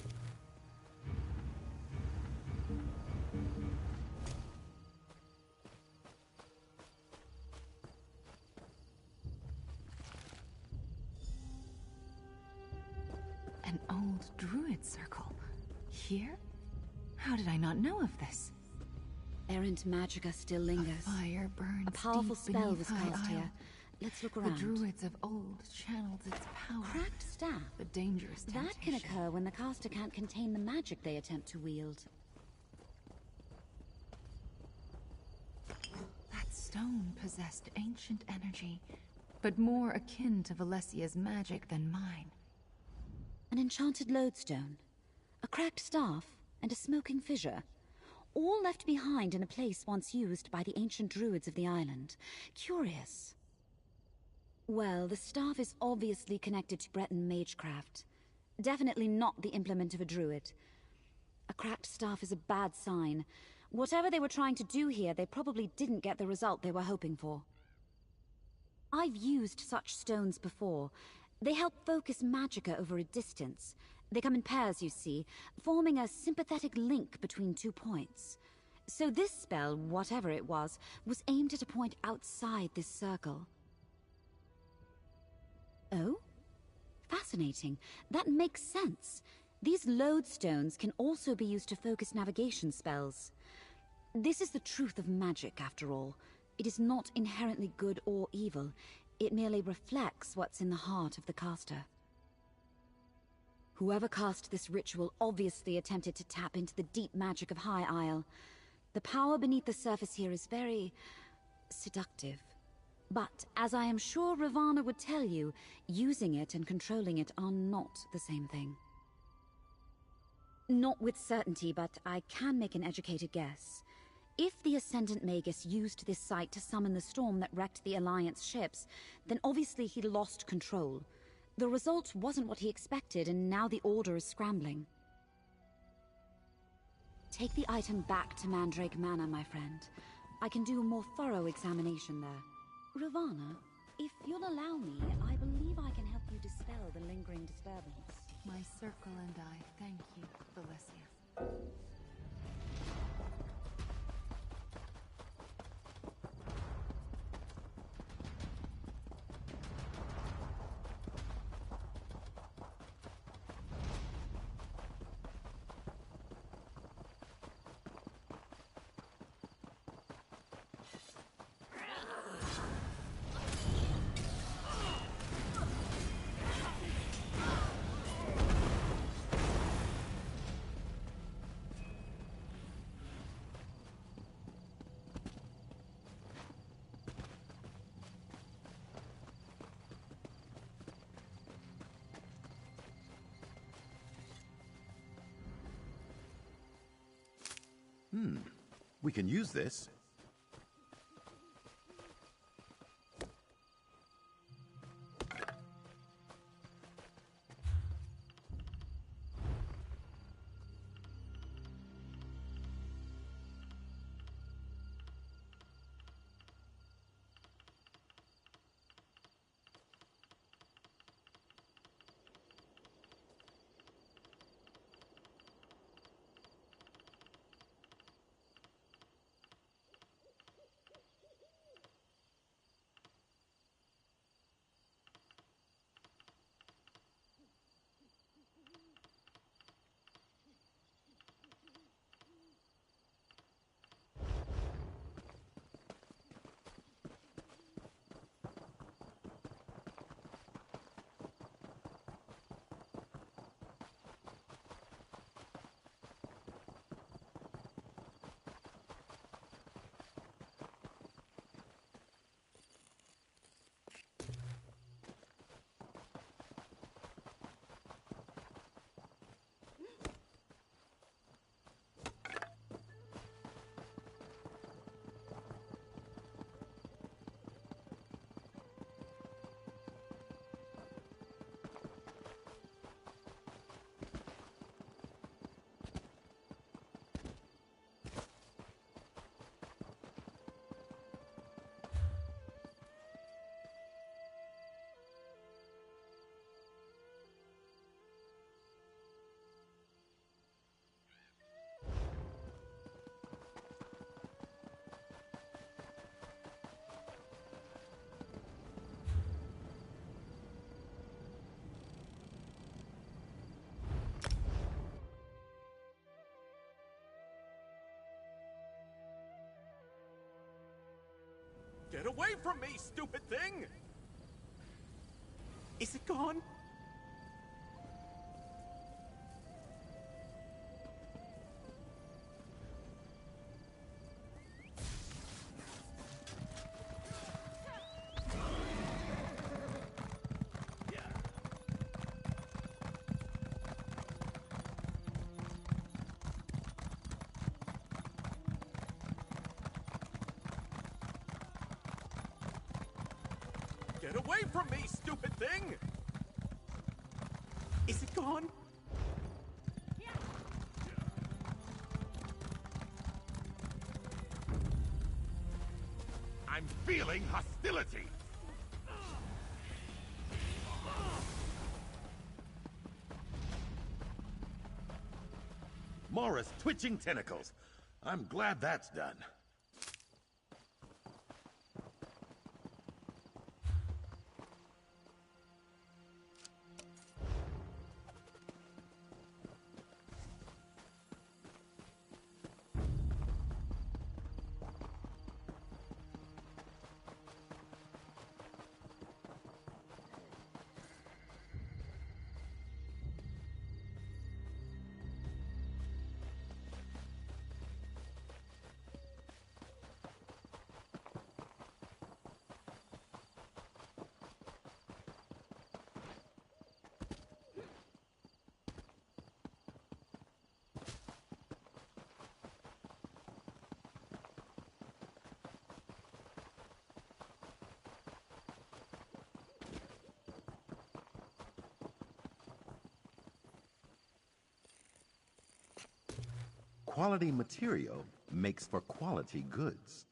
An old druid circle. Here? How did I not know of this? Errant magicka still lingers. A fire burns A powerful deep spell beneath was High cast Isle. here. Let's look around. The druids of old channeled its power. Cracked staff. The dangerous temptation. That can occur when the caster can't contain the magic they attempt to wield. That stone possessed ancient energy, but more akin to Valesia's magic than mine. An enchanted lodestone, a cracked staff, and a smoking fissure. All left behind in a place once used by the ancient druids of the island. Curious. Well, the staff is obviously connected to Breton magecraft. Definitely not the implement of a druid. A cracked staff is a bad sign. Whatever they were trying to do here, they probably didn't get the result they were hoping for. I've used such stones before. They help focus magicka over a distance. They come in pairs, you see, forming a sympathetic link between 2 points. So this spell, whatever it was aimed at a point outside this circle. Oh? Fascinating. That makes sense. These lodestones can also be used to focus navigation spells. This is the truth of magic, after all. It is not inherently good or evil. It merely reflects what's in the heart of the caster. Whoever cast this ritual obviously attempted to tap into the deep magic of High Isle. The power beneath the surface here is very seductive. But, as I am sure Ravana would tell you, using it and controlling it are not the same thing. Not with certainty, but I can make an educated guess. If the Ascendant Magus used this site to summon the storm that wrecked the Alliance ships, then obviously he lost control. The result wasn't what he expected, and now the Order is scrambling. Take the item back to Mandrake Manor, my friend. I can do a more thorough examination there. Ravana, if you'll allow me, I believe I can help you dispel the lingering disturbance. My circle and I thank you, Valesia. We can use this. Get away from me, stupid thing! Is it gone? Get away from me, stupid thing! Is it gone? I'm feeling hostility! Mora's twitching tentacles. I'm glad that's done. Quality material makes for quality goods.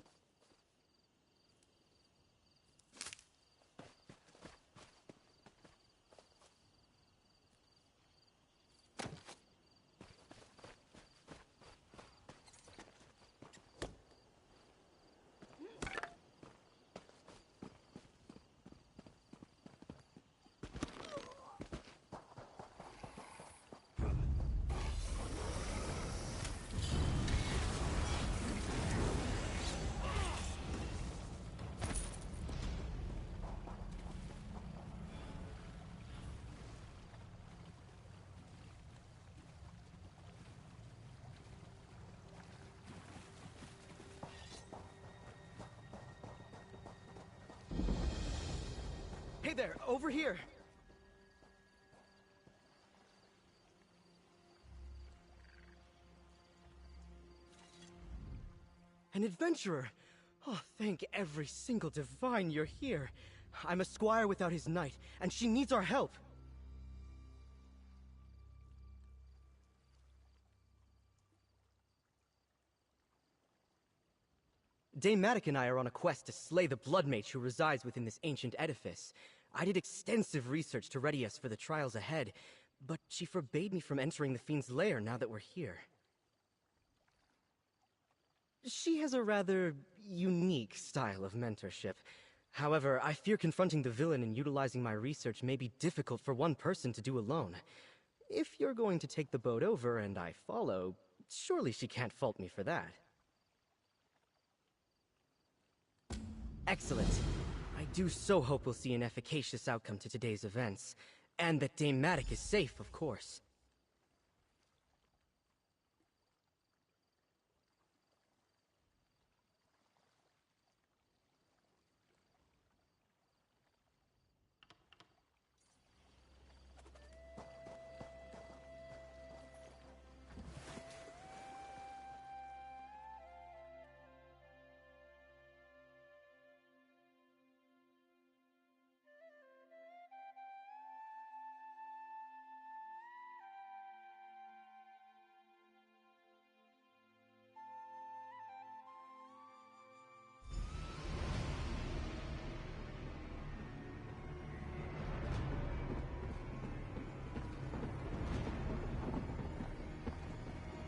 Hey there, over here! An adventurer! Oh, thank every single divine you're here. I'm a squire without his knight, and she needs our help. Dame Matic and I are on a quest to slay the blood mage who resides within this ancient edifice. I did extensive research to ready us for the trials ahead, but she forbade me from entering the fiend's lair now that we're here. She has a rather unique style of mentorship. However, I fear confronting the villain and utilizing my research may be difficult for one person to do alone. If you're going to take the boat over and I follow, surely she can't fault me for that. Excellent. I do so hope we'll see an efficacious outcome to today's events. And that Dame Matic is safe, of course.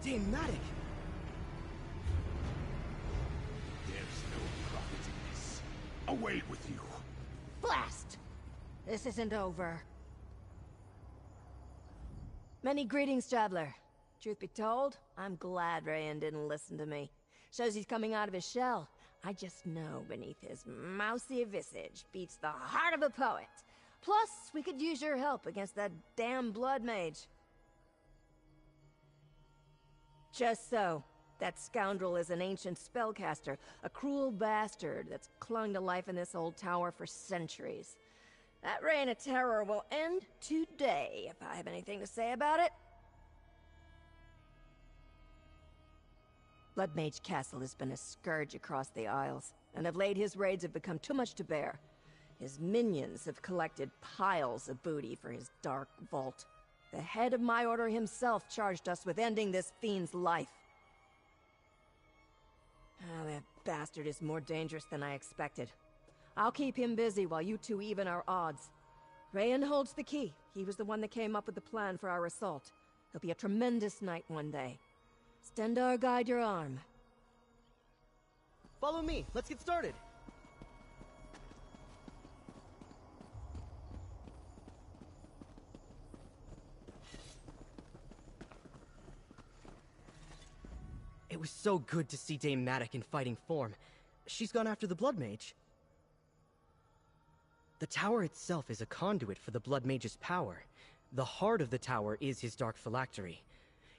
Dame Matic! There's no profit in this. Away with you. Blast! This isn't over. Many greetings, traveler. Truth be told, I'm glad Rayan didn't listen to me. Shows he's coming out of his shell. I just know beneath his mousy visage beats the heart of a poet. Plus, we could use your help against that damn blood mage. Just so. That scoundrel is an ancient spellcaster, a cruel bastard that's clung to life in this old tower for centuries. That reign of terror will end today, if I have anything to say about it. Bloodmage Castle has been a scourge across the Isles, and of late his raids have become too much to bear. His minions have collected piles of booty for his dark vault. The head of my order himself charged us with ending this fiend's life. Ah, that bastard is more dangerous than I expected. I'll keep him busy while you two even our odds. Rayan holds the key. He was the one that came up with the plan for our assault. It'll be a tremendous night one day. Stendarr, guide your arm. Follow me. Let's get started. It was so good to see Dame Madoc in fighting form. She's gone after the Blood Mage. The tower itself is a conduit for the Blood Mage's power. The heart of the tower is his dark phylactery.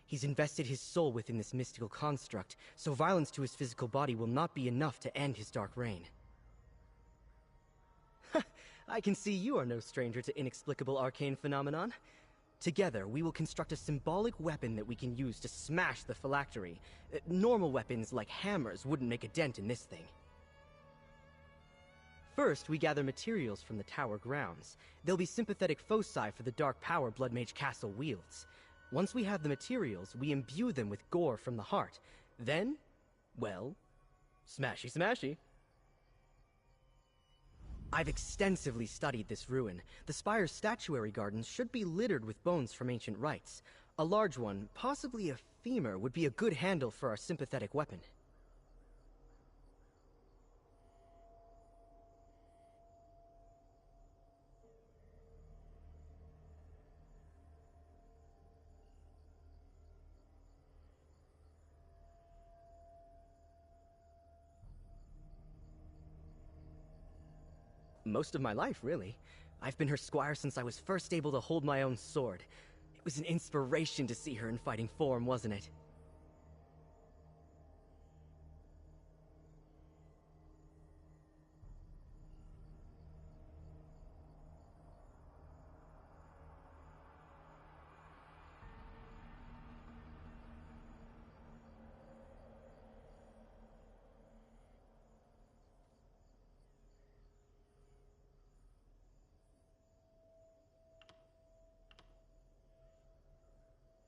He's invested his soul within this mystical construct, so violence to his physical body will not be enough to end his dark reign. I can see you are no stranger to inexplicable arcane phenomenon. Together, we will construct a symbolic weapon that we can use to smash the phylactery. Normal weapons like hammers wouldn't make a dent in this thing. First, we gather materials from the tower grounds. They'll be sympathetic foci for the dark power Bloodmage Castle wields. Once we have the materials, we imbue them with gore from the heart. Then, well, smashy smashy. I've extensively studied this ruin. The spire's statuary gardens should be littered with bones from ancient rites. A large one, possibly a femur, would be a good handle for our sympathetic weapon. Most of my life, really. I've been her squire since I was first able to hold my own sword. It was an inspiration to see her in fighting form, wasn't it?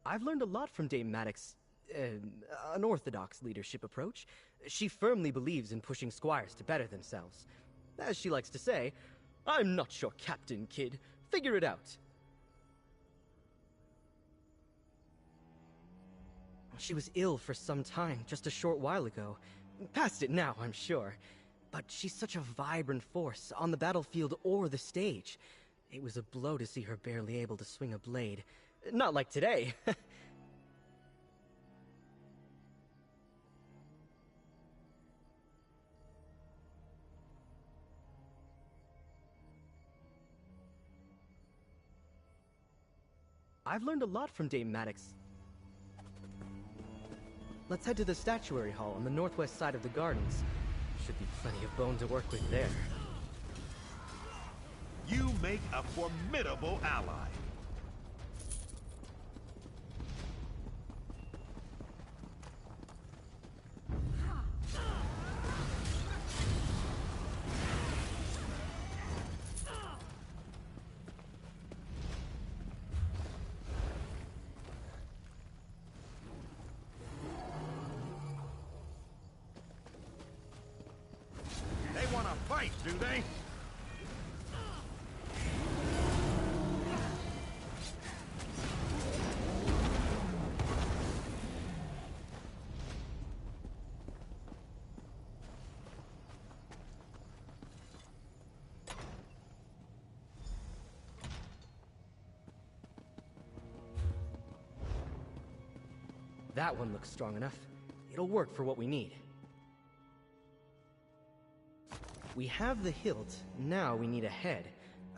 I've learned a lot from Dame Madoc's, unorthodox leadership approach. She firmly believes in pushing squires to better themselves. As she likes to say, I'm not your captain, kid. Figure it out. She was ill for some time, just a short while ago. Past it now, I'm sure. But she's such a vibrant force, on the battlefield or the stage. It was a blow to see her barely able to swing a blade. Not like today. I've learned a lot from Dame Madoc's. Let's head to the statuary hall on the northwest side of the gardens. Should be plenty of bone to work with there. You make a formidable ally. They want to fight, do they? That one looks strong enough. It'll work for what we need. We have the hilt, now we need a head.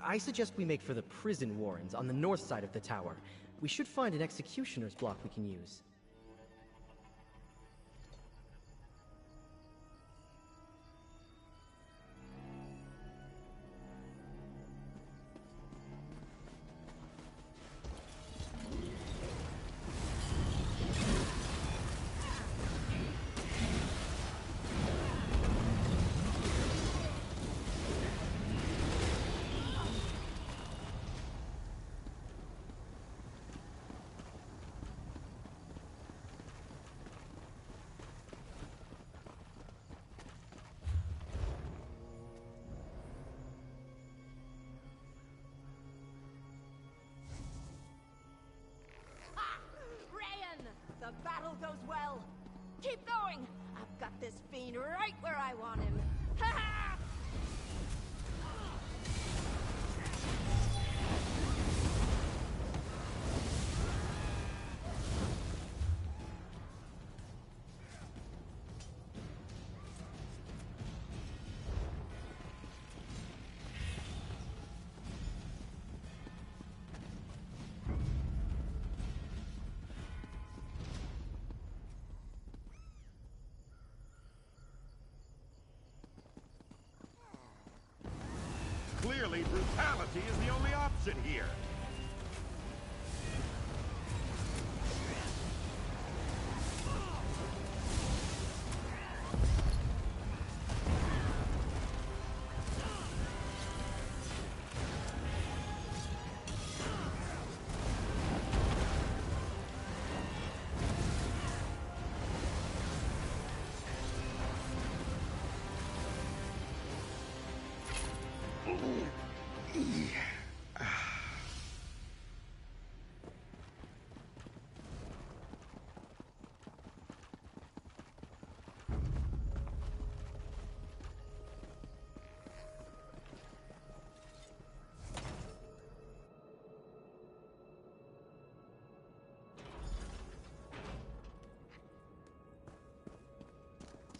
I suggest we make for the prison warrens on the north side of the tower. We should find an executioner's block we can use. The battle goes well. Keep going. I've got this fiend right where I want him. Ha ha! Clearly, brutality is the only option here.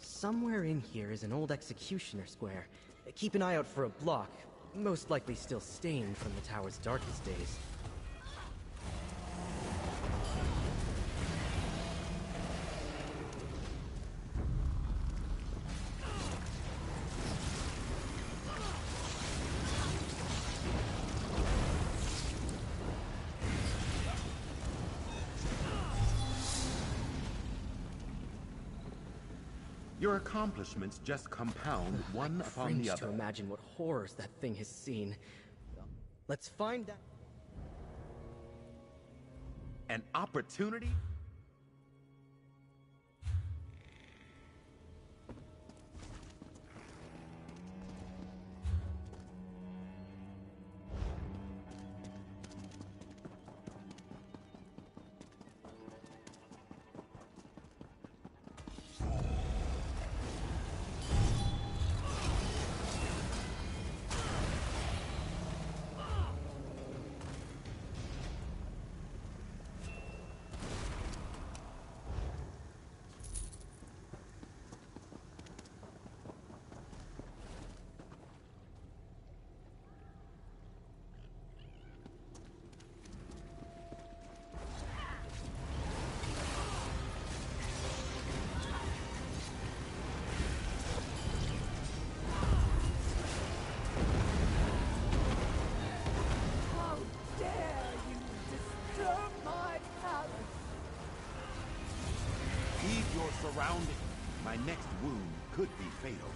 Somewhere in here is an old executioner square. Keep an eye out for a block, most likely still stained from the tower's darkest days. Your accomplishments just compound one upon Cringe the other. to imagine what horrors that thing has seen. Let's find out. An opportunity? Surrounding. My next wound could be fatal.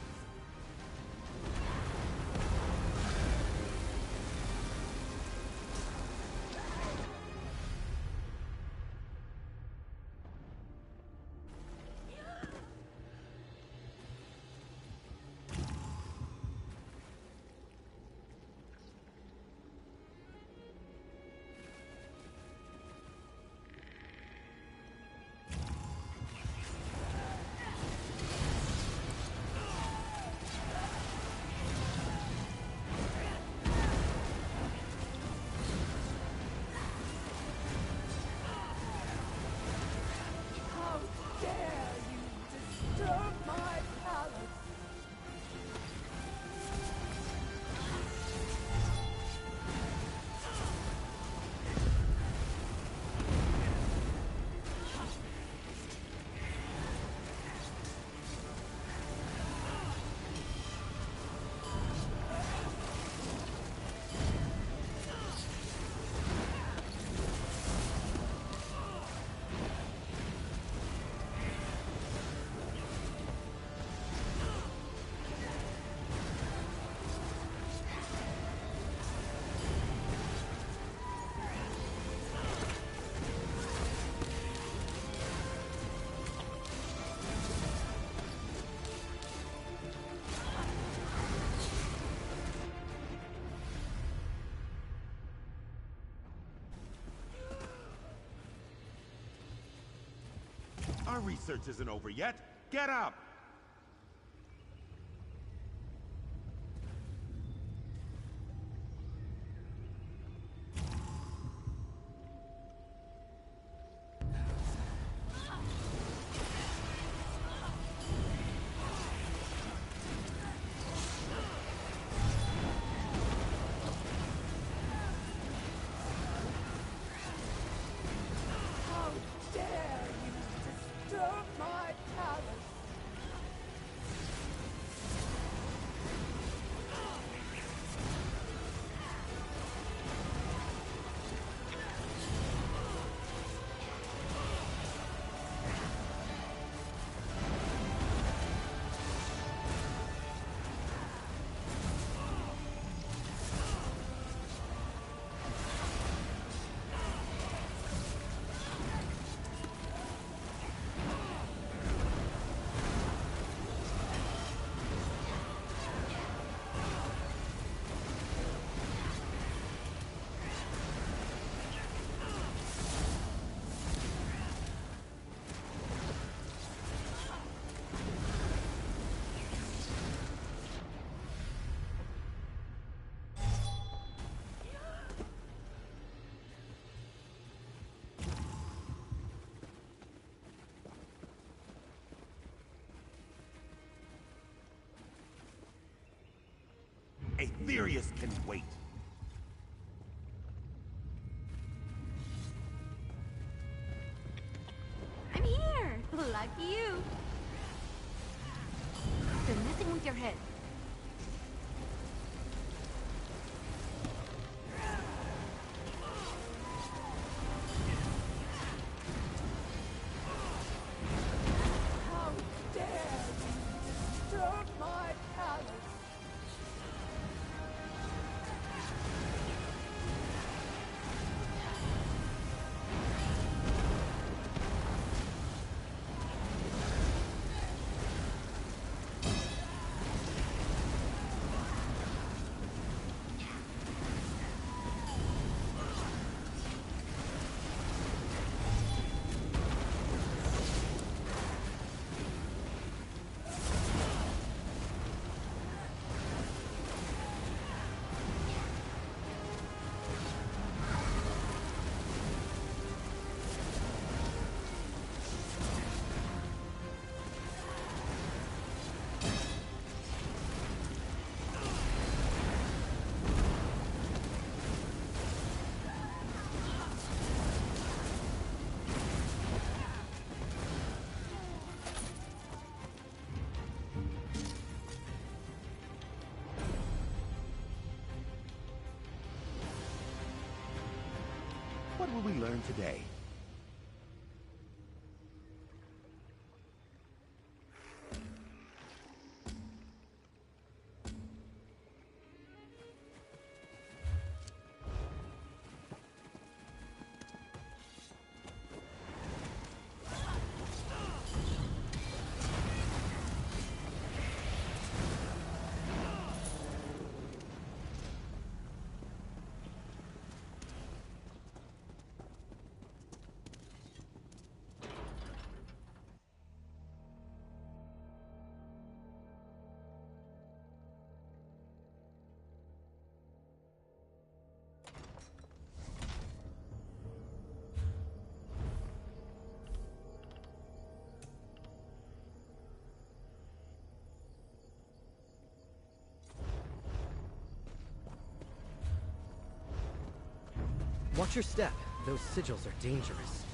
Our research isn't over yet. Get up! Aetherius can wait. I'm here! Lucky you! They're messing with your head. How dare you disturb my palace! What will we learn today? Watch your step. Those sigils are dangerous.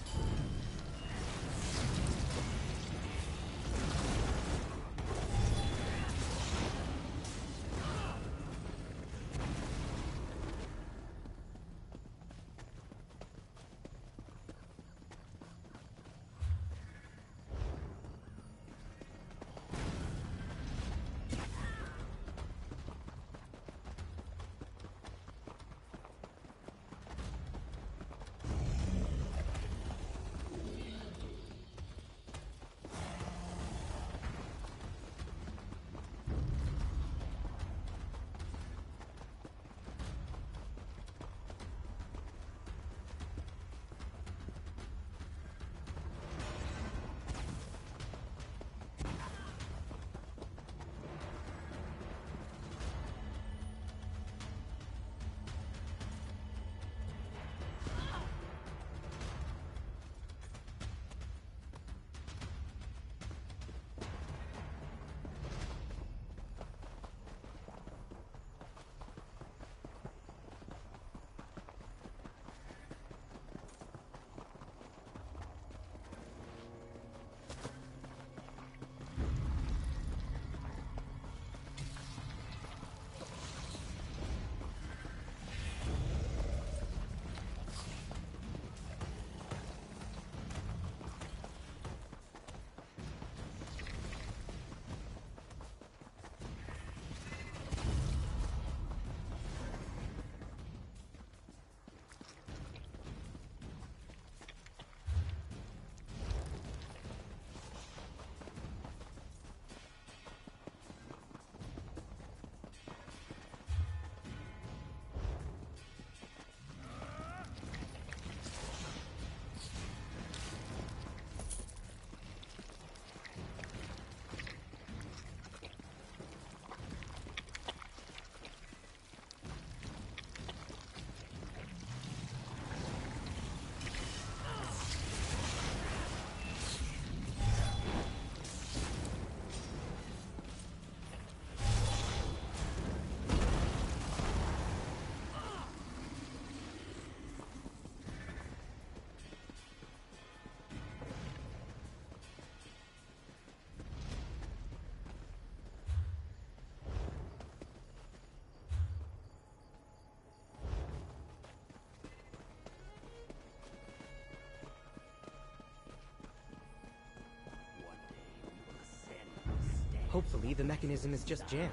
Hopefully, the mechanism is just jammed.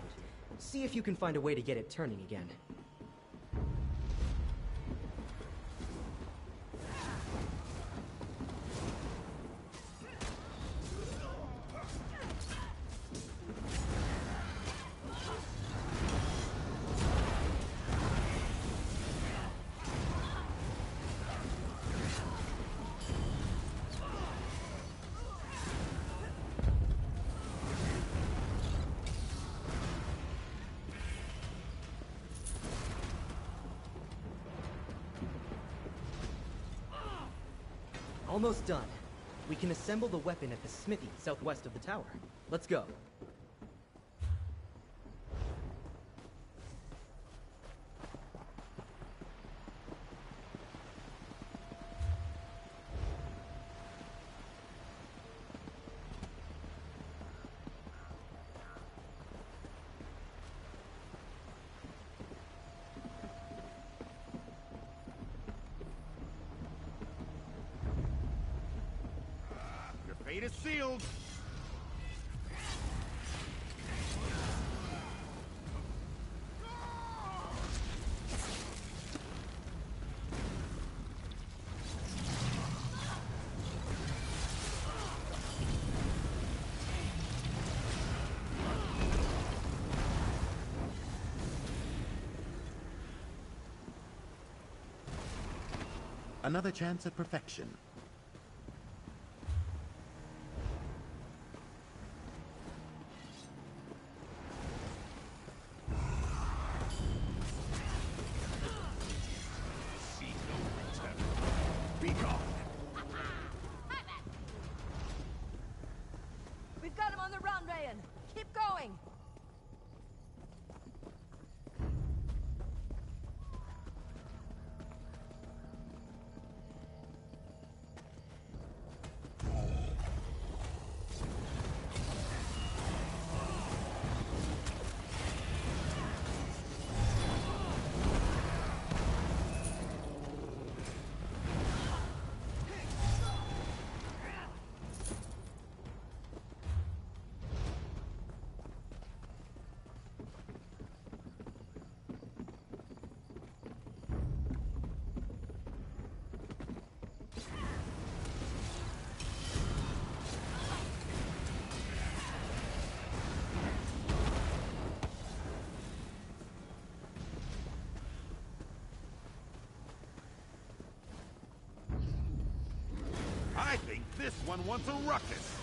See if you can find a way to get it turning again. Almost done. We can assemble the weapon at the smithy southwest of the tower. Let's go. Fate is sealed. Another chance at perfection. We've got him on the run, Rayan. Keep going. I think this one wants a ruckus.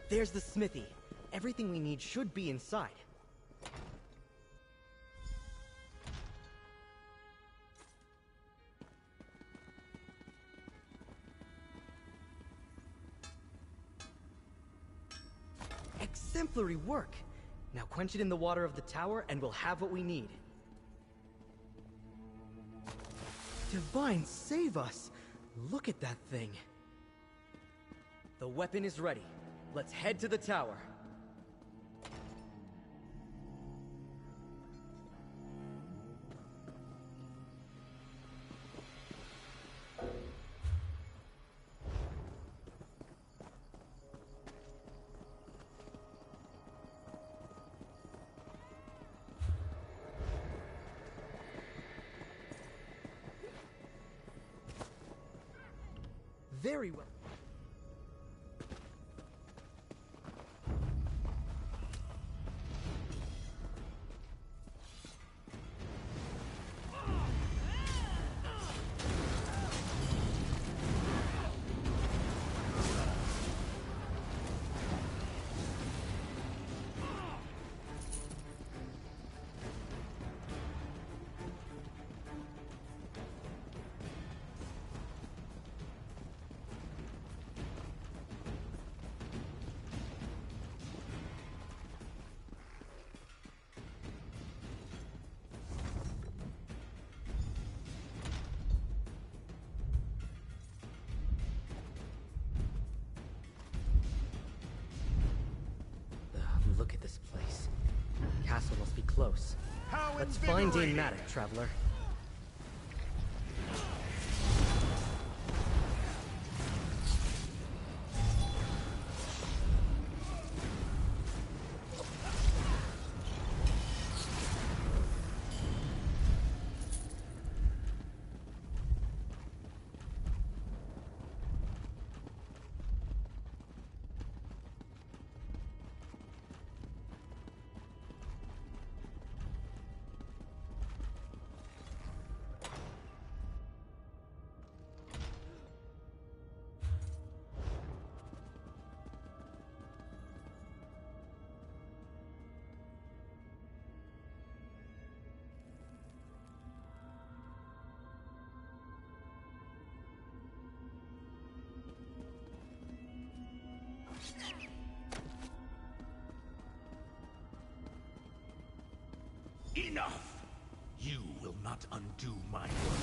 There's the smithy. Everything we need should be inside. Exemplary work! Now quench it in the water of the tower and we'll have what we need. Divine, save us! Look at that thing. The weapon is ready. Let's head to the tower. Very well. close. Let's find Dame Matic, traveler. Enough! You will not undo my work.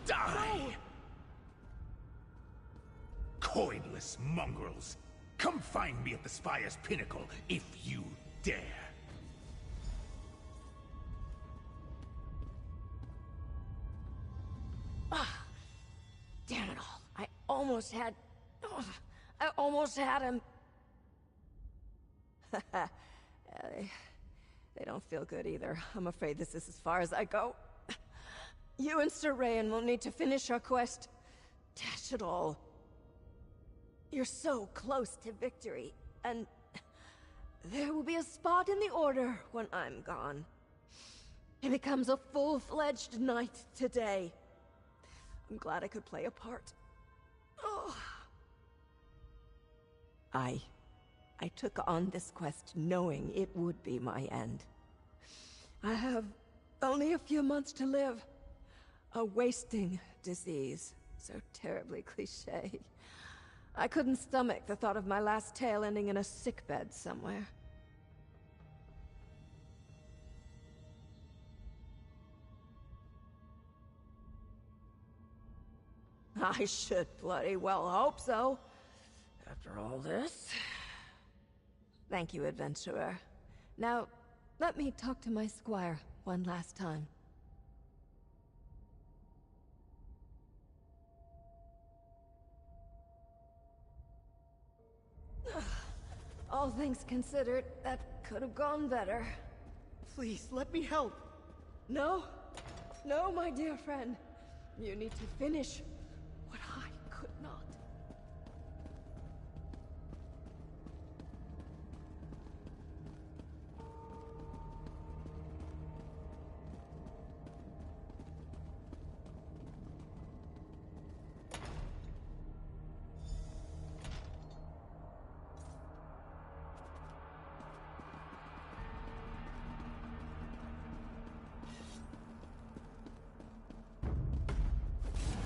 Die! No. Coinless mongrels! Come find me at the Spire's pinnacle if you dare! Damn it all. I almost had him. They don't feel good either. I'm afraid this is as far as I go. You and Sir Rayan will need to finish our quest. Dash it all. You're so close to victory, and there will be a spot in the Order when I'm gone. It becomes a full-fledged knight today. I'm glad I could play a part. Oh. I took on this quest knowing it would be my end. I have only a few months to live. A wasting disease. So terribly cliché. I couldn't stomach the thought of my last tale ending in a sickbed somewhere. I should bloody well hope so. After all this... Thank you, adventurer. Now, let me talk to my squire one last time. All things considered, that could have gone better. Please, let me help. No. No, my dear friend. You need to finish what I could not.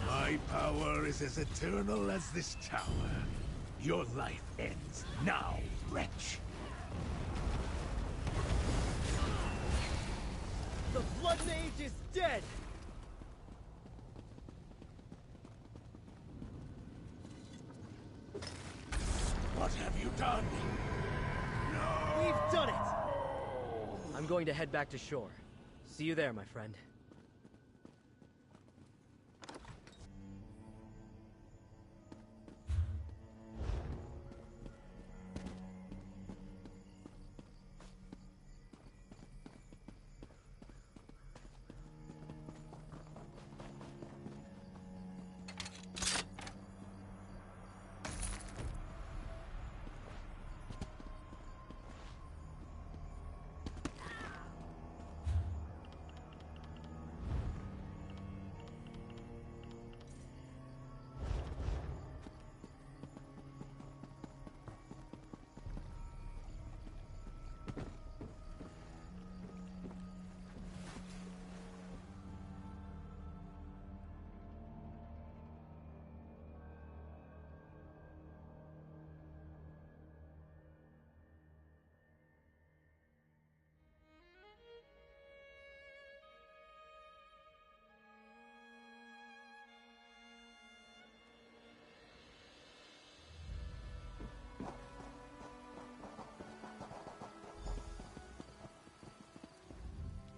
My power is as eternal as this tower. Your life ends now, wretch. The Blood Mage is dead! What have you done? No! We've done it! I'm going to head back to shore. See you there, my friend.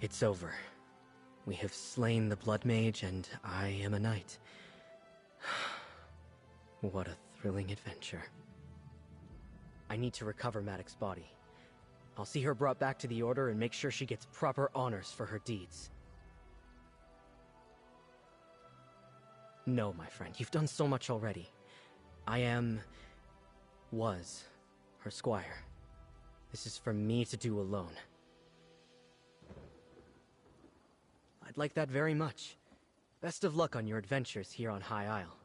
It's over. We have slain the Blood Mage, and I am a knight. What a thrilling adventure. I need to recover Maddox's body. I'll see her brought back to the Order and make sure she gets proper honors for her deeds. No, my friend, you've done so much already. Was her squire. This is for me to do alone. I'd like that very much. Best of luck on your adventures here on High Isle.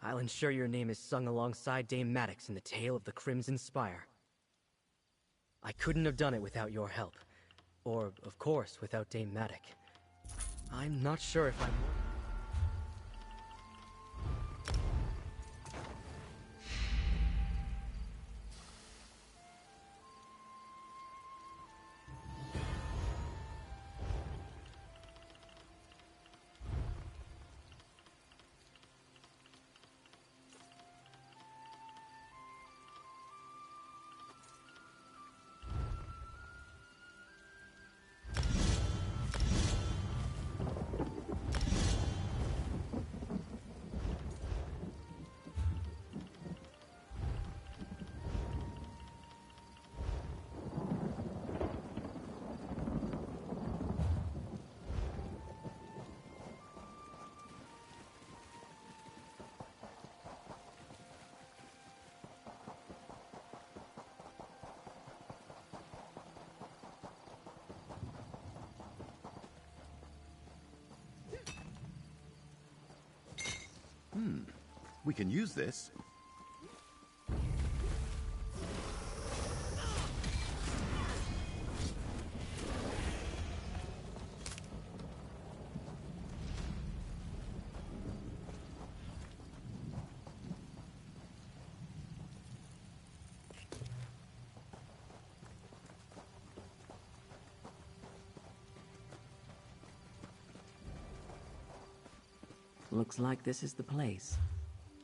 I'll ensure your name is sung alongside Dame Maddox in the tale of the Crimson Spire. I couldn't have done it without your help. Or, of course, without Dame Maddox. I'm not sure if I'm... We can use this. Looks like this is the place.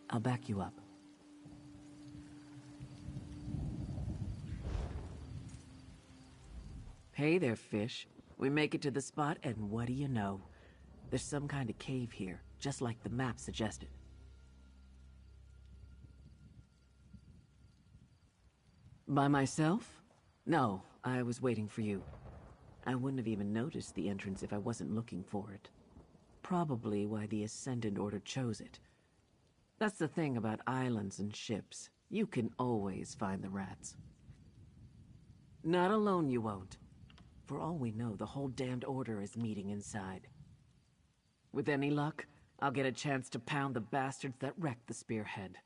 I'll back you up. Hey there, fish. We make it to the spot, and what do you know? There's some kind of cave here, just like the map suggested. By myself? No, I was waiting for you. I wouldn't have even noticed the entrance if I wasn't looking for it. Probably why the Ascendant Order chose it. That's the thing about islands and ships. You can always find the rats. Not alone you won't. For all we know, the whole damned Order is meeting inside. With any luck, I'll get a chance to pound the bastards that wrecked the Spearhead.